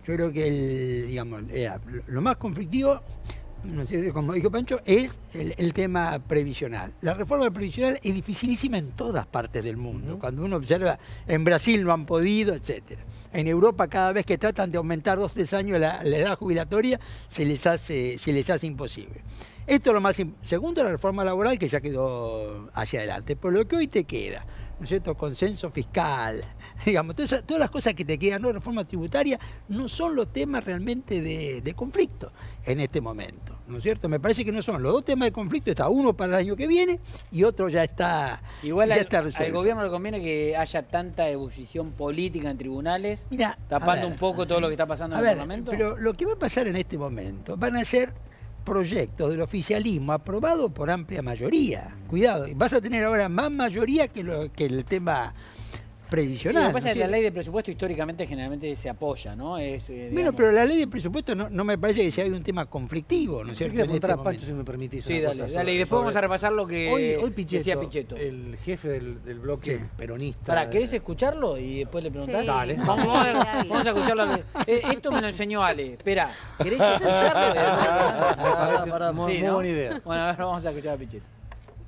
Yo creo que lo más conflictivo, no sé, como dijo Pancho, es el tema previsional. La reforma previsional es dificilísima en todas partes del mundo. Cuando uno observa, en Brasil no han podido, etcétera. En Europa, cada vez que tratan de aumentar 2 o 3 años la edad jubilatoria, se les hace imposible. Esto es lo más... Segundo, la reforma laboral, que ya quedó hacia adelante. Por lo que hoy te queda, ¿no es cierto?, consenso fiscal, digamos, todas las cosas que te quedan, ¿no?, reforma tributaria, no son los temas realmente de conflicto en este momento, ¿no es cierto? Me parece que no son. Los dos temas de conflicto, está uno para el año que viene y otro ya está resuelto. Al gobierno le conviene que haya tanta ebullición política en tribunales, tapando un poco todo lo que está pasando en el Parlamento. Pero lo que va a pasar en este momento van a ser proyectos del oficialismo aprobados por amplia mayoría. Cuidado, vas a tener ahora más mayoría que el tema previsional. Lo que pasa es que la ¿no? ley de presupuesto históricamente generalmente se apoya, ¿no? Bueno, pero la ley de presupuesto no me parece que sea un tema conflictivo, ¿no es cierto? Quiero preguntar En a este Pancho, si me permitís. Sí, una dale, cosa dale. Y después vamos a repasar lo que hoy Pichetto, decía Pichetto. el jefe del bloque peronista. Pará, ¿querés escucharlo y después le preguntás? Sí. Dale. Vamos a escucharlo. Esto me lo enseñó Ale. Espera, ¿querés escucharlo? Me parece muy ¿no? buena idea. Bueno, a ver, vamos a escuchar a Pichetto.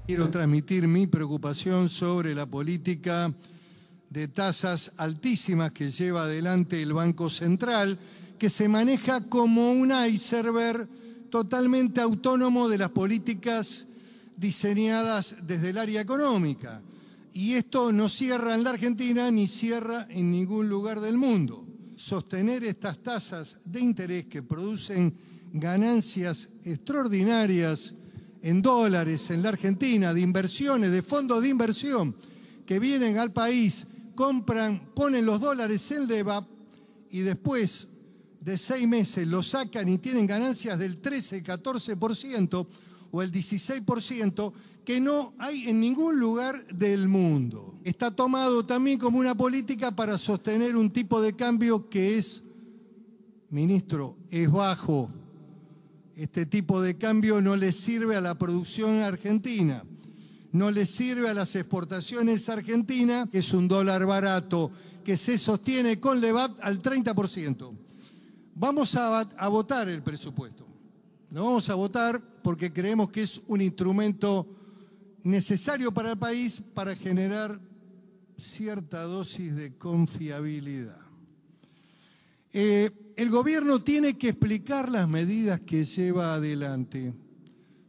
Quiero transmitir mi preocupación sobre la política de tasas altísimas que lleva adelante el Banco Central, que se maneja como un iceberg totalmente autónomo de las políticas diseñadas desde el área económica. Y esto no cierra en la Argentina ni cierra en ningún lugar del mundo. Sostener estas tasas de interés que producen ganancias extraordinarias en dólares en la Argentina, de inversiones, de fondos de inversión que vienen al país, compran, ponen los dólares en LEVAP y después de 6 meses lo sacan y tienen ganancias del 13, 14% o el 16% que no hay en ningún lugar del mundo. Está tomado también como una política para sostener un tipo de cambio que es, ministro, es bajo. Este tipo de cambio no le sirve a la producción argentina, no le sirve a las exportaciones argentinas, que es un dólar barato, que se sostiene con LEVAP al 30%. Vamos a votar el presupuesto. Lo vamos a votar porque creemos que es un instrumento necesario para el país para generar cierta dosis de confiabilidad. El gobierno tiene que explicar las medidas que lleva adelante.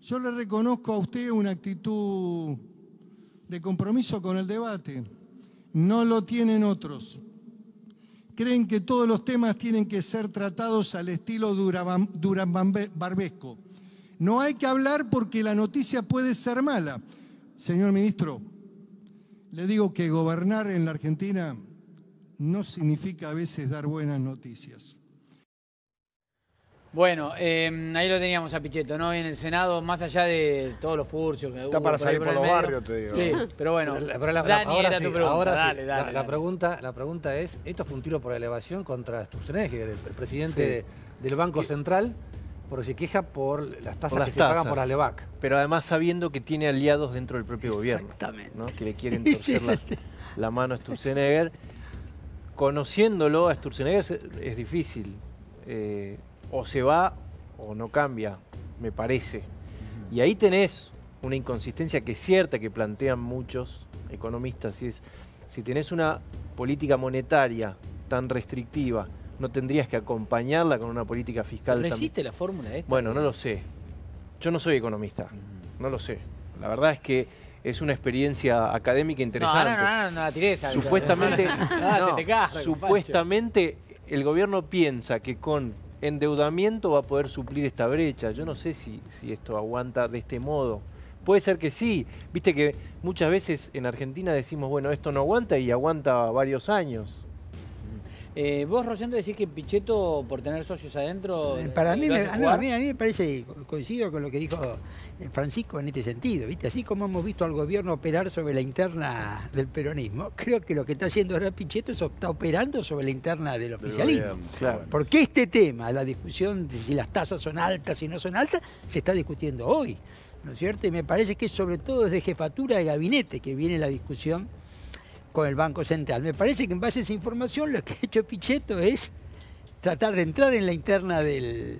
Yo le reconozco a usted una actitud de compromiso con el debate. No lo tienen otros. Creen que todos los temas tienen que ser tratados al estilo Durán-Barbesco. No hay que hablar porque la noticia puede ser mala. Señor ministro, le digo que gobernar en la Argentina no significa a veces dar buenas noticias. Bueno, ahí lo teníamos a Pichetto, ¿no? En el Senado, más allá de todos los furcios que Está hubo para por salir ahí por los el medio. barrios, te digo. Sí, pero bueno, Pero Dani, ahora era sí, tu pregunta. ahora Dale, sí. dale. La pregunta es, esto fue un tiro por elevación contra Sturzenegger, el presidente del Banco Central, porque se queja por las tasas que se pagan por la LEVAC. Pero además sabiendo que tiene aliados dentro del propio gobierno. Exactamente. ¿no? Que le quieren torcer la mano a Sturzenegger. Conociéndolo a Sturzenegger es difícil. O se va o no cambia, me parece. Y ahí tenés una inconsistencia que es cierta, que plantean muchos economistas, y es, si tenés una política monetaria tan restrictiva, no tendrías que acompañarla con una política fiscal ¿No tan... existe la fórmula esta? Bueno, no lo sé. Yo no soy economista, no lo sé. La verdad es que es una experiencia académica interesante. No la tirés. Supuestamente, se te cae, supuestamente el gobierno piensa que con endeudamiento va a poder suplir esta brecha. Yo no sé si esto aguanta de este modo. Puede ser que sí. Viste que muchas veces en Argentina decimos, bueno, esto no aguanta y aguanta varios años. Vos, Rosendo, decís que Pichetto, por tener socios adentro... Para mí, a mí me parece, coincido con lo que dijo Francisco en este sentido, ¿viste? Así como hemos visto al gobierno operar sobre la interna del peronismo, creo que lo que está haciendo ahora Pichetto está operando sobre la interna del oficialismo. Claro. Porque este tema, la discusión de si las tasas son altas y no son altas, se está discutiendo hoy, ¿no es cierto? Y me parece que sobre todo desde jefatura de gabinete que viene la discusión con el Banco Central. Me parece que en base a esa información lo que ha hecho Pichetto es tratar de entrar en la interna del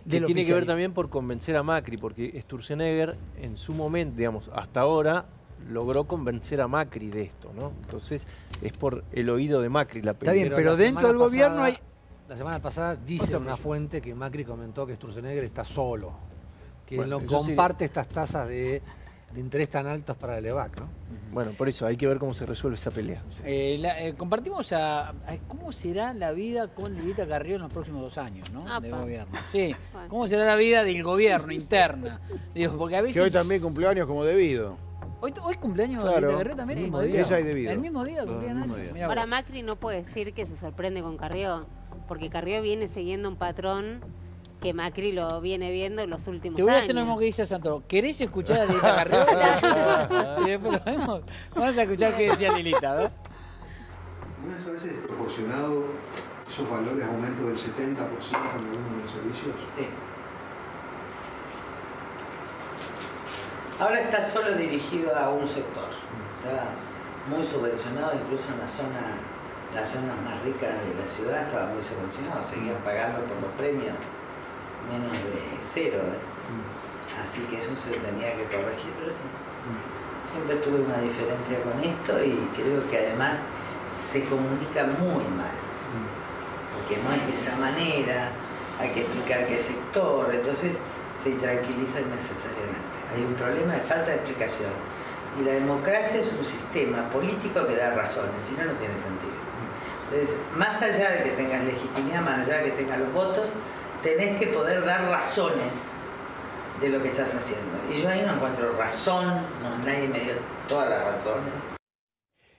tiene que ver también por convencer a Macri, porque Sturzenegger en su momento, digamos, hasta ahora, logró convencer a Macri de esto, ¿no? Entonces es por el oído de Macri la pelea. Está bien, pero dentro del gobierno hay... La semana pasada dice una fuente que Macri comentó que Sturzenegger está solo, que no comparte estas tasas de interés tan altos para el EVAC, ¿no? Bueno, por eso hay que ver cómo se resuelve esa pelea. Compartimos cómo será la vida con Lilita Carrió en los próximos 2 años, ¿no? De gobierno. Sí, bueno. ¿Cómo será la vida del gobierno interna? Digo, porque a veces... Que hoy también cumpleaños como debido. ¿Hoy cumpleaños de Lilita Carrió también? El mismo día. Ella y debido. El mismo día cumplían años. Ahora Macri no puede decir que se sorprende con Carrió, porque Carrió viene siguiendo un patrón que Macri lo viene viendo en los últimos años. Te voy a hacer lo mismo que dice a Santoro. ¿Querés escuchar a Lilita Carrió? Y después lo vemos. Vamos a escuchar qué decía Lilita, ¿ves? ¿No es a veces desproporcionado esos valores, aumento del 70% en algunos de los servicios? Sí. Ahora está solo dirigido a un sector. Está muy subvencionado, incluso en las zonas más ricas de la ciudad estaba muy subvencionado. Seguían pagando por los premios menos de 0. Así que eso se tenía que corregir, pero sí. Siempre tuve una diferencia con esto y creo que además se comunica muy mal. Porque no es de esa manera, hay que explicar qué sector, entonces se intranquiliza innecesariamente. Hay un problema de falta de explicación. Y la democracia es un sistema político que da razones, si no, no tiene sentido. Entonces, más allá de que tengas legitimidad, más allá de que tengas los votos, tenés que poder dar razones de lo que estás haciendo. Y yo ahí no encuentro razón, nadie me dio todas las razones.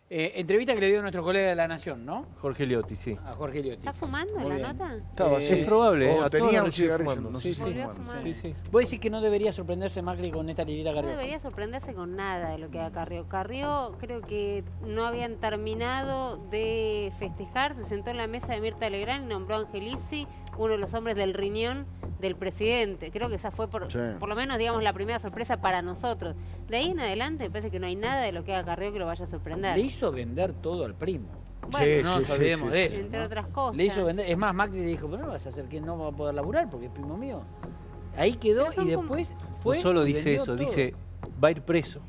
Entrevista que le dio nuestro colega de La Nación, ¿no? Jorge Liotti, sí. A Jorge Liotti. ¿Está fumando Muy la bien. nota? Estaba, es probable. Tenía un cigarrillo. cigarrillo, no sé si Volvió a fumar. ¿Vos decís que no debería sorprenderse Macri con esta librita No Carrió? debería sorprenderse con nada de lo que haga Carrió. Carrió creo que no habían terminado de festejar, se sentó en la mesa de Mirta Legrand y nombró a Angelici uno de los hombres del riñón del presidente. Creo que esa fue por lo menos, digamos, la primera sorpresa para nosotros. De ahí en adelante me parece que no hay nada de lo que haga Carrió que lo vaya a sorprender. Le hizo vender todo al primo. Bueno, no nos olvidemos de eso. Entre otras cosas. Le hizo vender. Es más, Macri le dijo, pero no vas a hacer que no va a poder laburar porque es primo mío. Ahí quedó y después fue. No solo y dice vendió eso, todo. dice va a ir preso.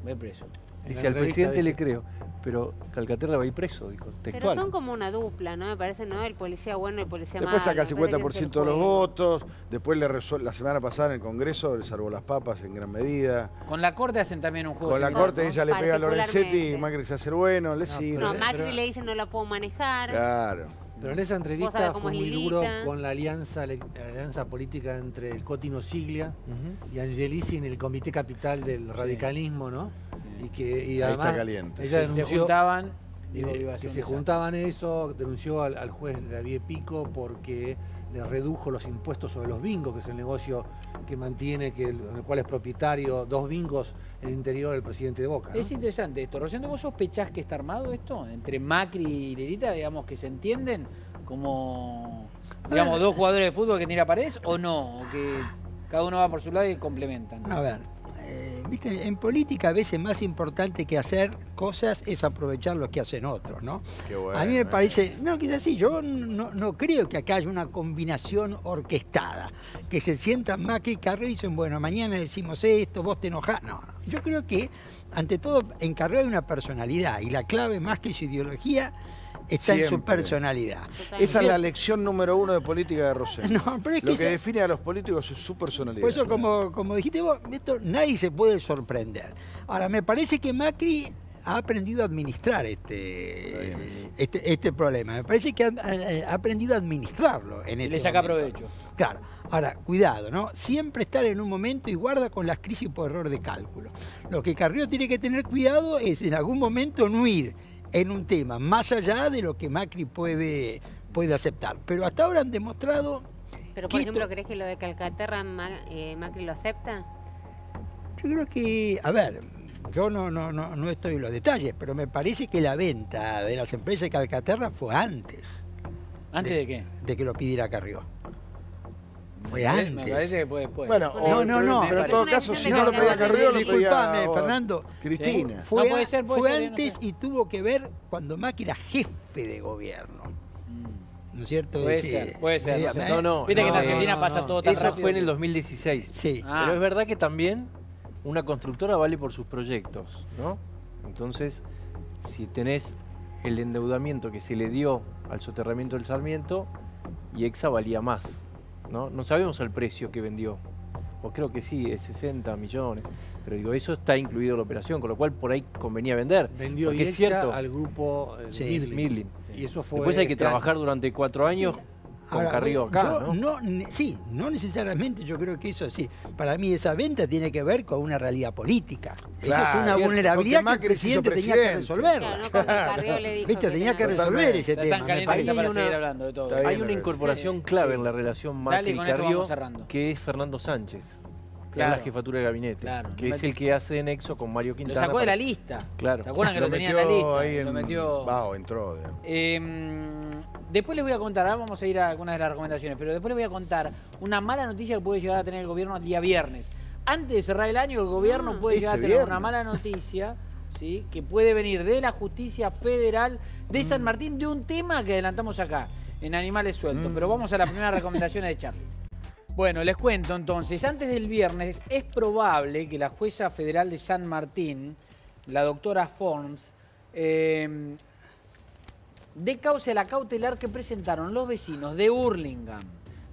Va a ir preso. Dice al presidente le creo, pero Calcaterra va a ir preso, dijo, textual. Pero son como una dupla, ¿no? Me parece, ¿no? El policía bueno y el policía malo. Después saca el Me parece que 50% es de el los juego. votos, después la semana pasada en el Congreso le salvó las papas en gran medida. Con la Corte hacen también un juego. Con la similar, Corte ¿no? ella le pega a Lorenzetti y Particularmente. Macri se hace el bueno, le sigue. No, Macri le dice no la puedo manejar. Claro. Pero en esa Vos entrevista sabés cómo fue es muy Lilita. duro con la alianza política entre el Cotino Siglia y Angelici en el Comité Capital del radicalismo, ¿no? Y Ahí además está caliente. ella Se denunció juntaban. Digo, que se juntaban eso, denunció al juez David Pico porque le redujo los impuestos sobre los bingos, que es el negocio que mantiene, en el cual es propietario 2 bingos en el interior del presidente de Boca, ¿no? Es interesante esto. Rosendo, ¿vos sospechás que está armado esto? Entre Macri y Lilita, digamos, que se entienden como, digamos, dos jugadores de fútbol que tira paredes, o no, o que cada uno va por su lado y complementan. A ver, viste, en política a veces más importante que hacer cosas es aprovechar lo que hacen otros, ¿no? Qué bueno, A mí me parece, no, quizás sí, yo no creo que acá haya una combinación orquestada, que se sientan Macri y Carrió y dicen, bueno, mañana decimos esto, vos te enojás. No, yo creo que, ante todo, en Carrió hay una personalidad, y la clave más que su ideología está en su personalidad. Esa es la lección número 1 de política de Rosendo. No, pero es lo que que define a los políticos es su personalidad. Por eso, como dijiste vos, esto nadie se puede sorprender. Ahora, me parece que Macri ha aprendido a administrar este problema. Me parece que ha aprendido a administrarlo. En Y este le saca momento. provecho. Claro. Ahora, cuidado, ¿no? Siempre estar en un momento y guarda con las crisis por error de cálculo. Lo que Carrió tiene que tener cuidado es en algún momento no ir en un tema más allá de lo que Macri puede aceptar. Pero hasta ahora han demostrado... Pero, por ejemplo, ¿crees que lo de Calcaterra Macri lo acepta? Yo creo que, a ver, yo no estoy en los detalles, pero me parece que la venta de las empresas de Calcaterra fue antes. ¿Antes de qué? De que lo pidiera Carrió. Fue Me antes. parece que fue después. Bueno, no. Pero en todo caso, si no lo pedía Carrió, lo pedía Disculpame, Fernando. Cristina. Fue, No, puede ser, fue no antes sé. y tuvo que ver cuando Macri era jefe de gobierno. ¿No es cierto? Puede Ese- ser, puede ser. eh, No sé. eh, No, Viste que en no, Argentina no, pasa no. todo tan Eso rápido. fue en el 2016. Sí. Ah. Pero es verdad que también una constructora vale por sus proyectos, ¿no? Entonces, si tenés el endeudamiento que se le dio al soterramiento del Sarmiento, y Exa valía más, ¿no? No sabemos el precio que vendió. O creo que sí, es 60 millones. Pero digo, eso está incluido en la operación, con lo cual por ahí convenía vender. Vendió porque es Iexia cierto. al grupo Midlin. Y eso fue Después hay que este año. trabajar durante 4 años con Ahora, Carrió bueno, acá, yo ¿no? Sí, no necesariamente yo creo que eso sí. Para mí esa venta tiene que ver con una realidad política. Eso es Claro, una porque vulnerabilidad que el Macri se hizo presidente tenía que presidente. resolverla. Claro, no cuando Carrió le dijo Viste, que tenía que tenía- resolver Totalmente. ese Está tema. tan me caliente que parece. está para Hay seguir una- hablando de todo. Está bien, Hay una Lorenzo. incorporación Sí, clave sí. en la relación Dale, Macri con esto Carrió, vamos cerrando. que es Fernando Sánchez. en la jefatura de gabinete, Claro, que es el que hace de nexo con Mario Lo Quintana. sacó de la lista. Claro. ¿Se acuerdan que lo tenía en la lista? Lo metió. Entró. Después les voy a contar, ahora vamos a ir a algunas de las recomendaciones, pero después les voy a contar una mala noticia que puede llegar a tener el gobierno el día viernes. Antes de cerrar el año, el gobierno puede llegar a tener una mala noticia, ¿sí? Que puede venir de la Justicia Federal de San Martín, de un tema que adelantamos acá, en Animales Sueltos. Pero vamos a la primera recomendación de Charlie. Bueno, les cuento entonces, antes del viernes es probable que la jueza federal de San Martín, la doctora Forms, dé causa a la cautelar que presentaron los vecinos de Hurlingham,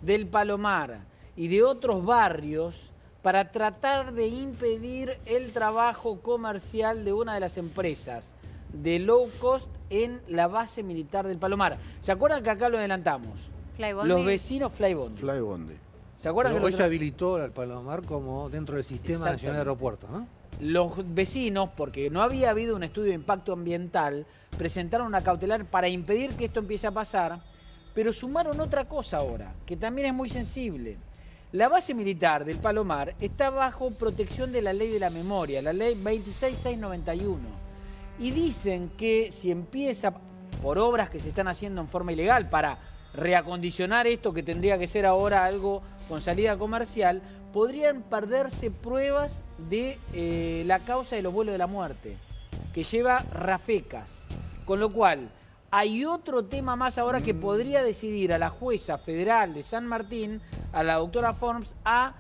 del Palomar y de otros barrios para tratar de impedir el trabajo comercial de una de las empresas de low cost en la base militar del Palomar. ¿Se acuerdan que acá lo adelantamos? Flybondi. Los vecinos Flybondi. ¿Se acuerdan que hoy se habilitó al Palomar como dentro del Sistema Nacional de Aeropuertos, ¿no? Los vecinos, porque no había habido un estudio de impacto ambiental, presentaron una cautelar para impedir que esto empiece a pasar, pero sumaron otra cosa ahora, que también es muy sensible. La base militar del Palomar está bajo protección de la ley de la memoria, la ley 26691. Y dicen que si empieza por obras que se están haciendo en forma ilegal para reacondicionar esto que tendría que ser ahora algo con salida comercial, podrían perderse pruebas de la causa de los vuelos de la muerte, que lleva Rafecas. Con lo cual, hay otro tema más ahora que podría decidir a la jueza federal de San Martín, a la doctora Forms, a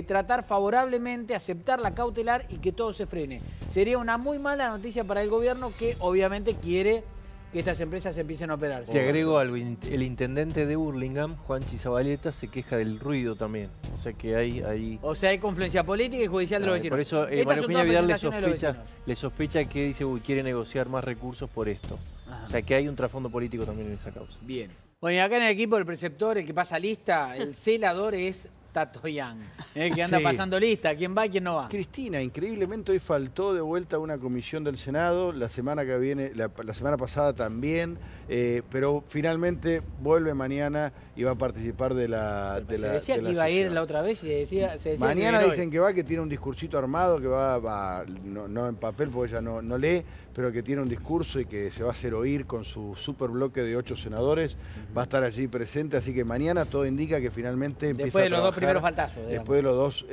tratar favorablemente, aceptar la cautelar y que todo se frene. Sería una muy mala noticia para el gobierno que obviamente quiere que estas empresas empiecen a operar. Te agrego algo, el intendente de Hurlingham, Juanchi Zabaleta, se queja del ruido también. O sea que hay... O sea, hay confluencia política y judicial de los vecinos. Por eso Mario Peña Vidal le sospecha que dice, quiere negociar más recursos por esto. Ajá. O sea que hay un trasfondo político también en esa causa. Bien. Bueno, y acá en el equipo el preceptor, el que pasa lista, el celador es Tato Yang, que anda pasando lista, quién va y quién no va. Cristina, increíblemente hoy faltó de vuelta una comisión del Senado, la semana que viene, la semana pasada también, pero finalmente vuelve mañana y va a participar de la se decía que iba a ir la otra vez y se decía mañana dicen que va, que tiene un discursito armado, que va no en papel porque ella no lee, pero que tiene un discurso y que se va a hacer oír con su super bloque de 8 senadores, va a estar allí presente, así que mañana todo indica que finalmente empieza a trabajar. Después de los dos primeros faltazos. Digamos. Después de los dos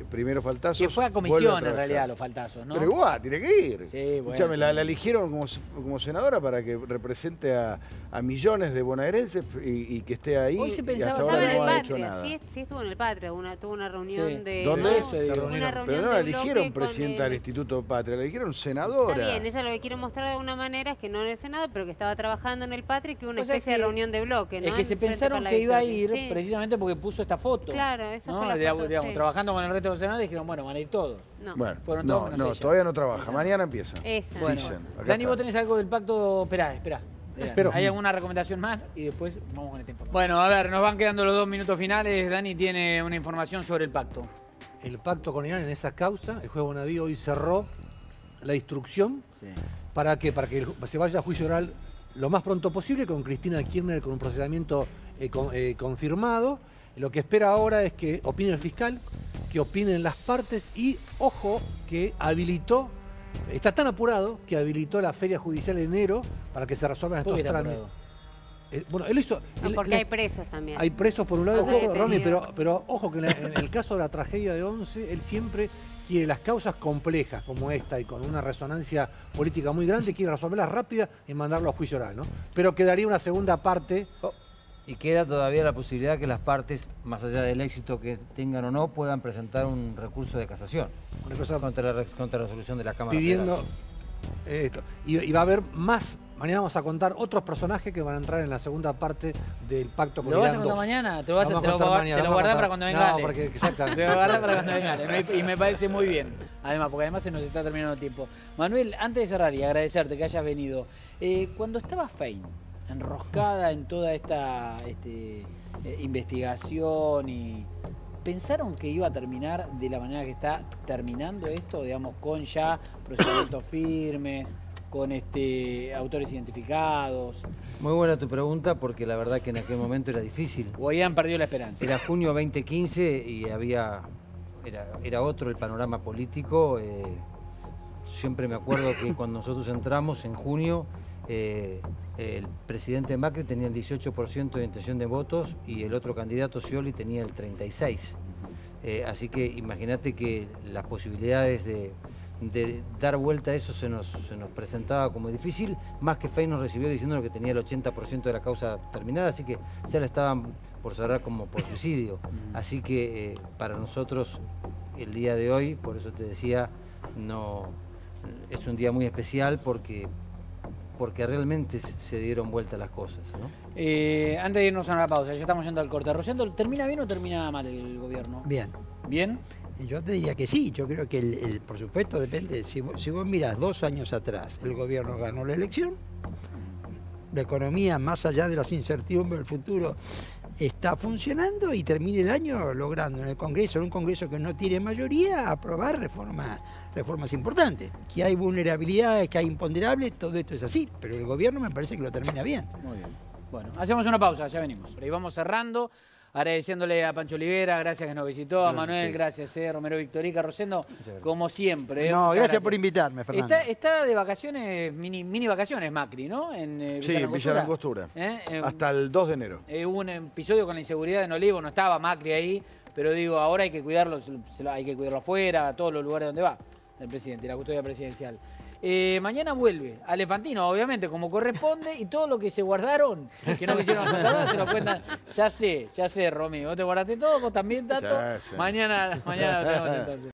primeros faltazos. Que fue a comisión en realidad los faltazos, ¿no? Pero igual, tiene que ir. Sí, bueno. Escúchame, la eligieron como senadora para que represente a millones de bonaerenses y que esté ahí. Hoy se pensaba, y hasta ahora no ha hecho Patria, nada. sí estuvo en el Patria, tuvo una reunión de... ¿Dónde? Una reunión pero no la de eligieron bloque presidenta del Instituto Patria, la eligieron senadora. Está bien, ella lo que quiere mostrar de alguna manera es que no en el Senado, pero que estaba trabajando en el Patria y que hubo una especie de reunión de bloque, ¿no? Es que se pensaron que iba a ir precisamente porque puso esta foto. Claro, esa ¿no? fue la foto, digamos, trabajando con el resto de los senadores dijeron, bueno, van a ir todos. No. Bueno, fueron todos menos ella. Todavía no trabaja, mañana empieza. Bueno, dicen, Dani, está. vos tenés algo del pacto, espera. ¿Hay alguna recomendación más? Y después vamos con esta información. Bueno, a ver, nos van quedando los 2 minutos finales. Dani tiene una información sobre el pacto. El pacto con Irán en esa causa, el juez Bonadío hoy cerró la instrucción para que se vaya a juicio oral lo más pronto posible con Cristina Kirchner con un procedimiento confirmado. Lo que espera ahora es que opine el fiscal, que opinen las partes y, ojo, que habilitó, está tan apurado que habilitó la feria judicial de enero para que se resuelvan estos trámites. Bueno, él hizo... porque hay presos también. Hay presos por un lado, Ronnie, pero ojo que en el caso de la tragedia de 11, él siempre quiere las causas complejas como esta y con una resonancia política muy grande, quiere resolverlas rápidas y mandarlo a juicio oral, ¿no? Pero quedaría una segunda parte... Y queda todavía la posibilidad que las partes, más allá del éxito que tengan o no, puedan presentar un recurso de casación contra la resolución de la Cámara pidiendo Federal. Esto. Y va a haber más. Mañana vamos a contar otros personajes que van a entrar en la segunda parte del pacto con Irán. ¿Lo vas a contar mañana? Te lo guardás para cuando venga. No, porque exactamente. Te lo guardás para cuando venga. Y me parece muy bien. Además, porque además se nos está terminando el tiempo. Manuel, antes de cerrar y agradecerte que hayas venido, cuando estaba Fein enroscada en toda esta investigación y ¿pensaron que iba a terminar de la manera que está terminando esto, digamos, con ya procedimientos firmes, con autores identificados? Muy buena tu pregunta, porque la verdad que en aquel momento era difícil. O habían perdido la esperanza. Era junio 2015 y había era otro el panorama político. Siempre me acuerdo que cuando nosotros entramos en junio, el presidente Macri tenía el 18% de intención de votos y el otro candidato, Scioli, tenía el 36%. Así que imagínate que las posibilidades de dar vuelta a eso se nos presentaba como difícil, más que Fey nos recibió diciendo que tenía el 80% de la causa terminada, así que ya la estaban por cerrar como por suicidio. Así que para nosotros el día de hoy, por eso te decía, es un día muy especial porque realmente se dieron vuelta las cosas, ¿no? Antes de irnos a una pausa, ya estamos yendo al corte. Rosendo, ¿termina bien o termina mal el gobierno? Bien. ¿Bien? Yo te diría que sí, yo creo que por supuesto depende, si vos mirás 2 años atrás, el gobierno ganó la elección, la economía más allá de las incertidumbres del futuro está funcionando y termina el año logrando en el Congreso, en un Congreso que no tiene mayoría, aprobar reformas importantes. Que hay vulnerabilidades, que hay imponderables, todo esto es así, pero el gobierno me parece que lo termina bien. Muy bien. Bueno, hacemos una pausa, ya venimos. Pero ahí vamos cerrando. Agradeciéndole a Pancho Olivera, gracias que nos visitó, a Manuel, gracias, Romero Victorica, Rosendo, como siempre. No, gracias por invitarme, Fernando. Está de vacaciones, mini vacaciones Macri, ¿no? En sí, en Villa Langostura, hasta el 2 de enero. Hubo un episodio con la inseguridad en Olivo, no estaba Macri ahí, pero digo, ahora hay que cuidarlo, hay que cuidarlo afuera, a todos los lugares donde va el presidente, la custodia presidencial. Mañana vuelve Alefantino, obviamente, como corresponde, y todo lo que se guardaron, que no quisieron contar, se lo cuentan. Ya sé, Romeo, vos te guardaste todo, vos también, Tato. Mañana lo tenemos entonces.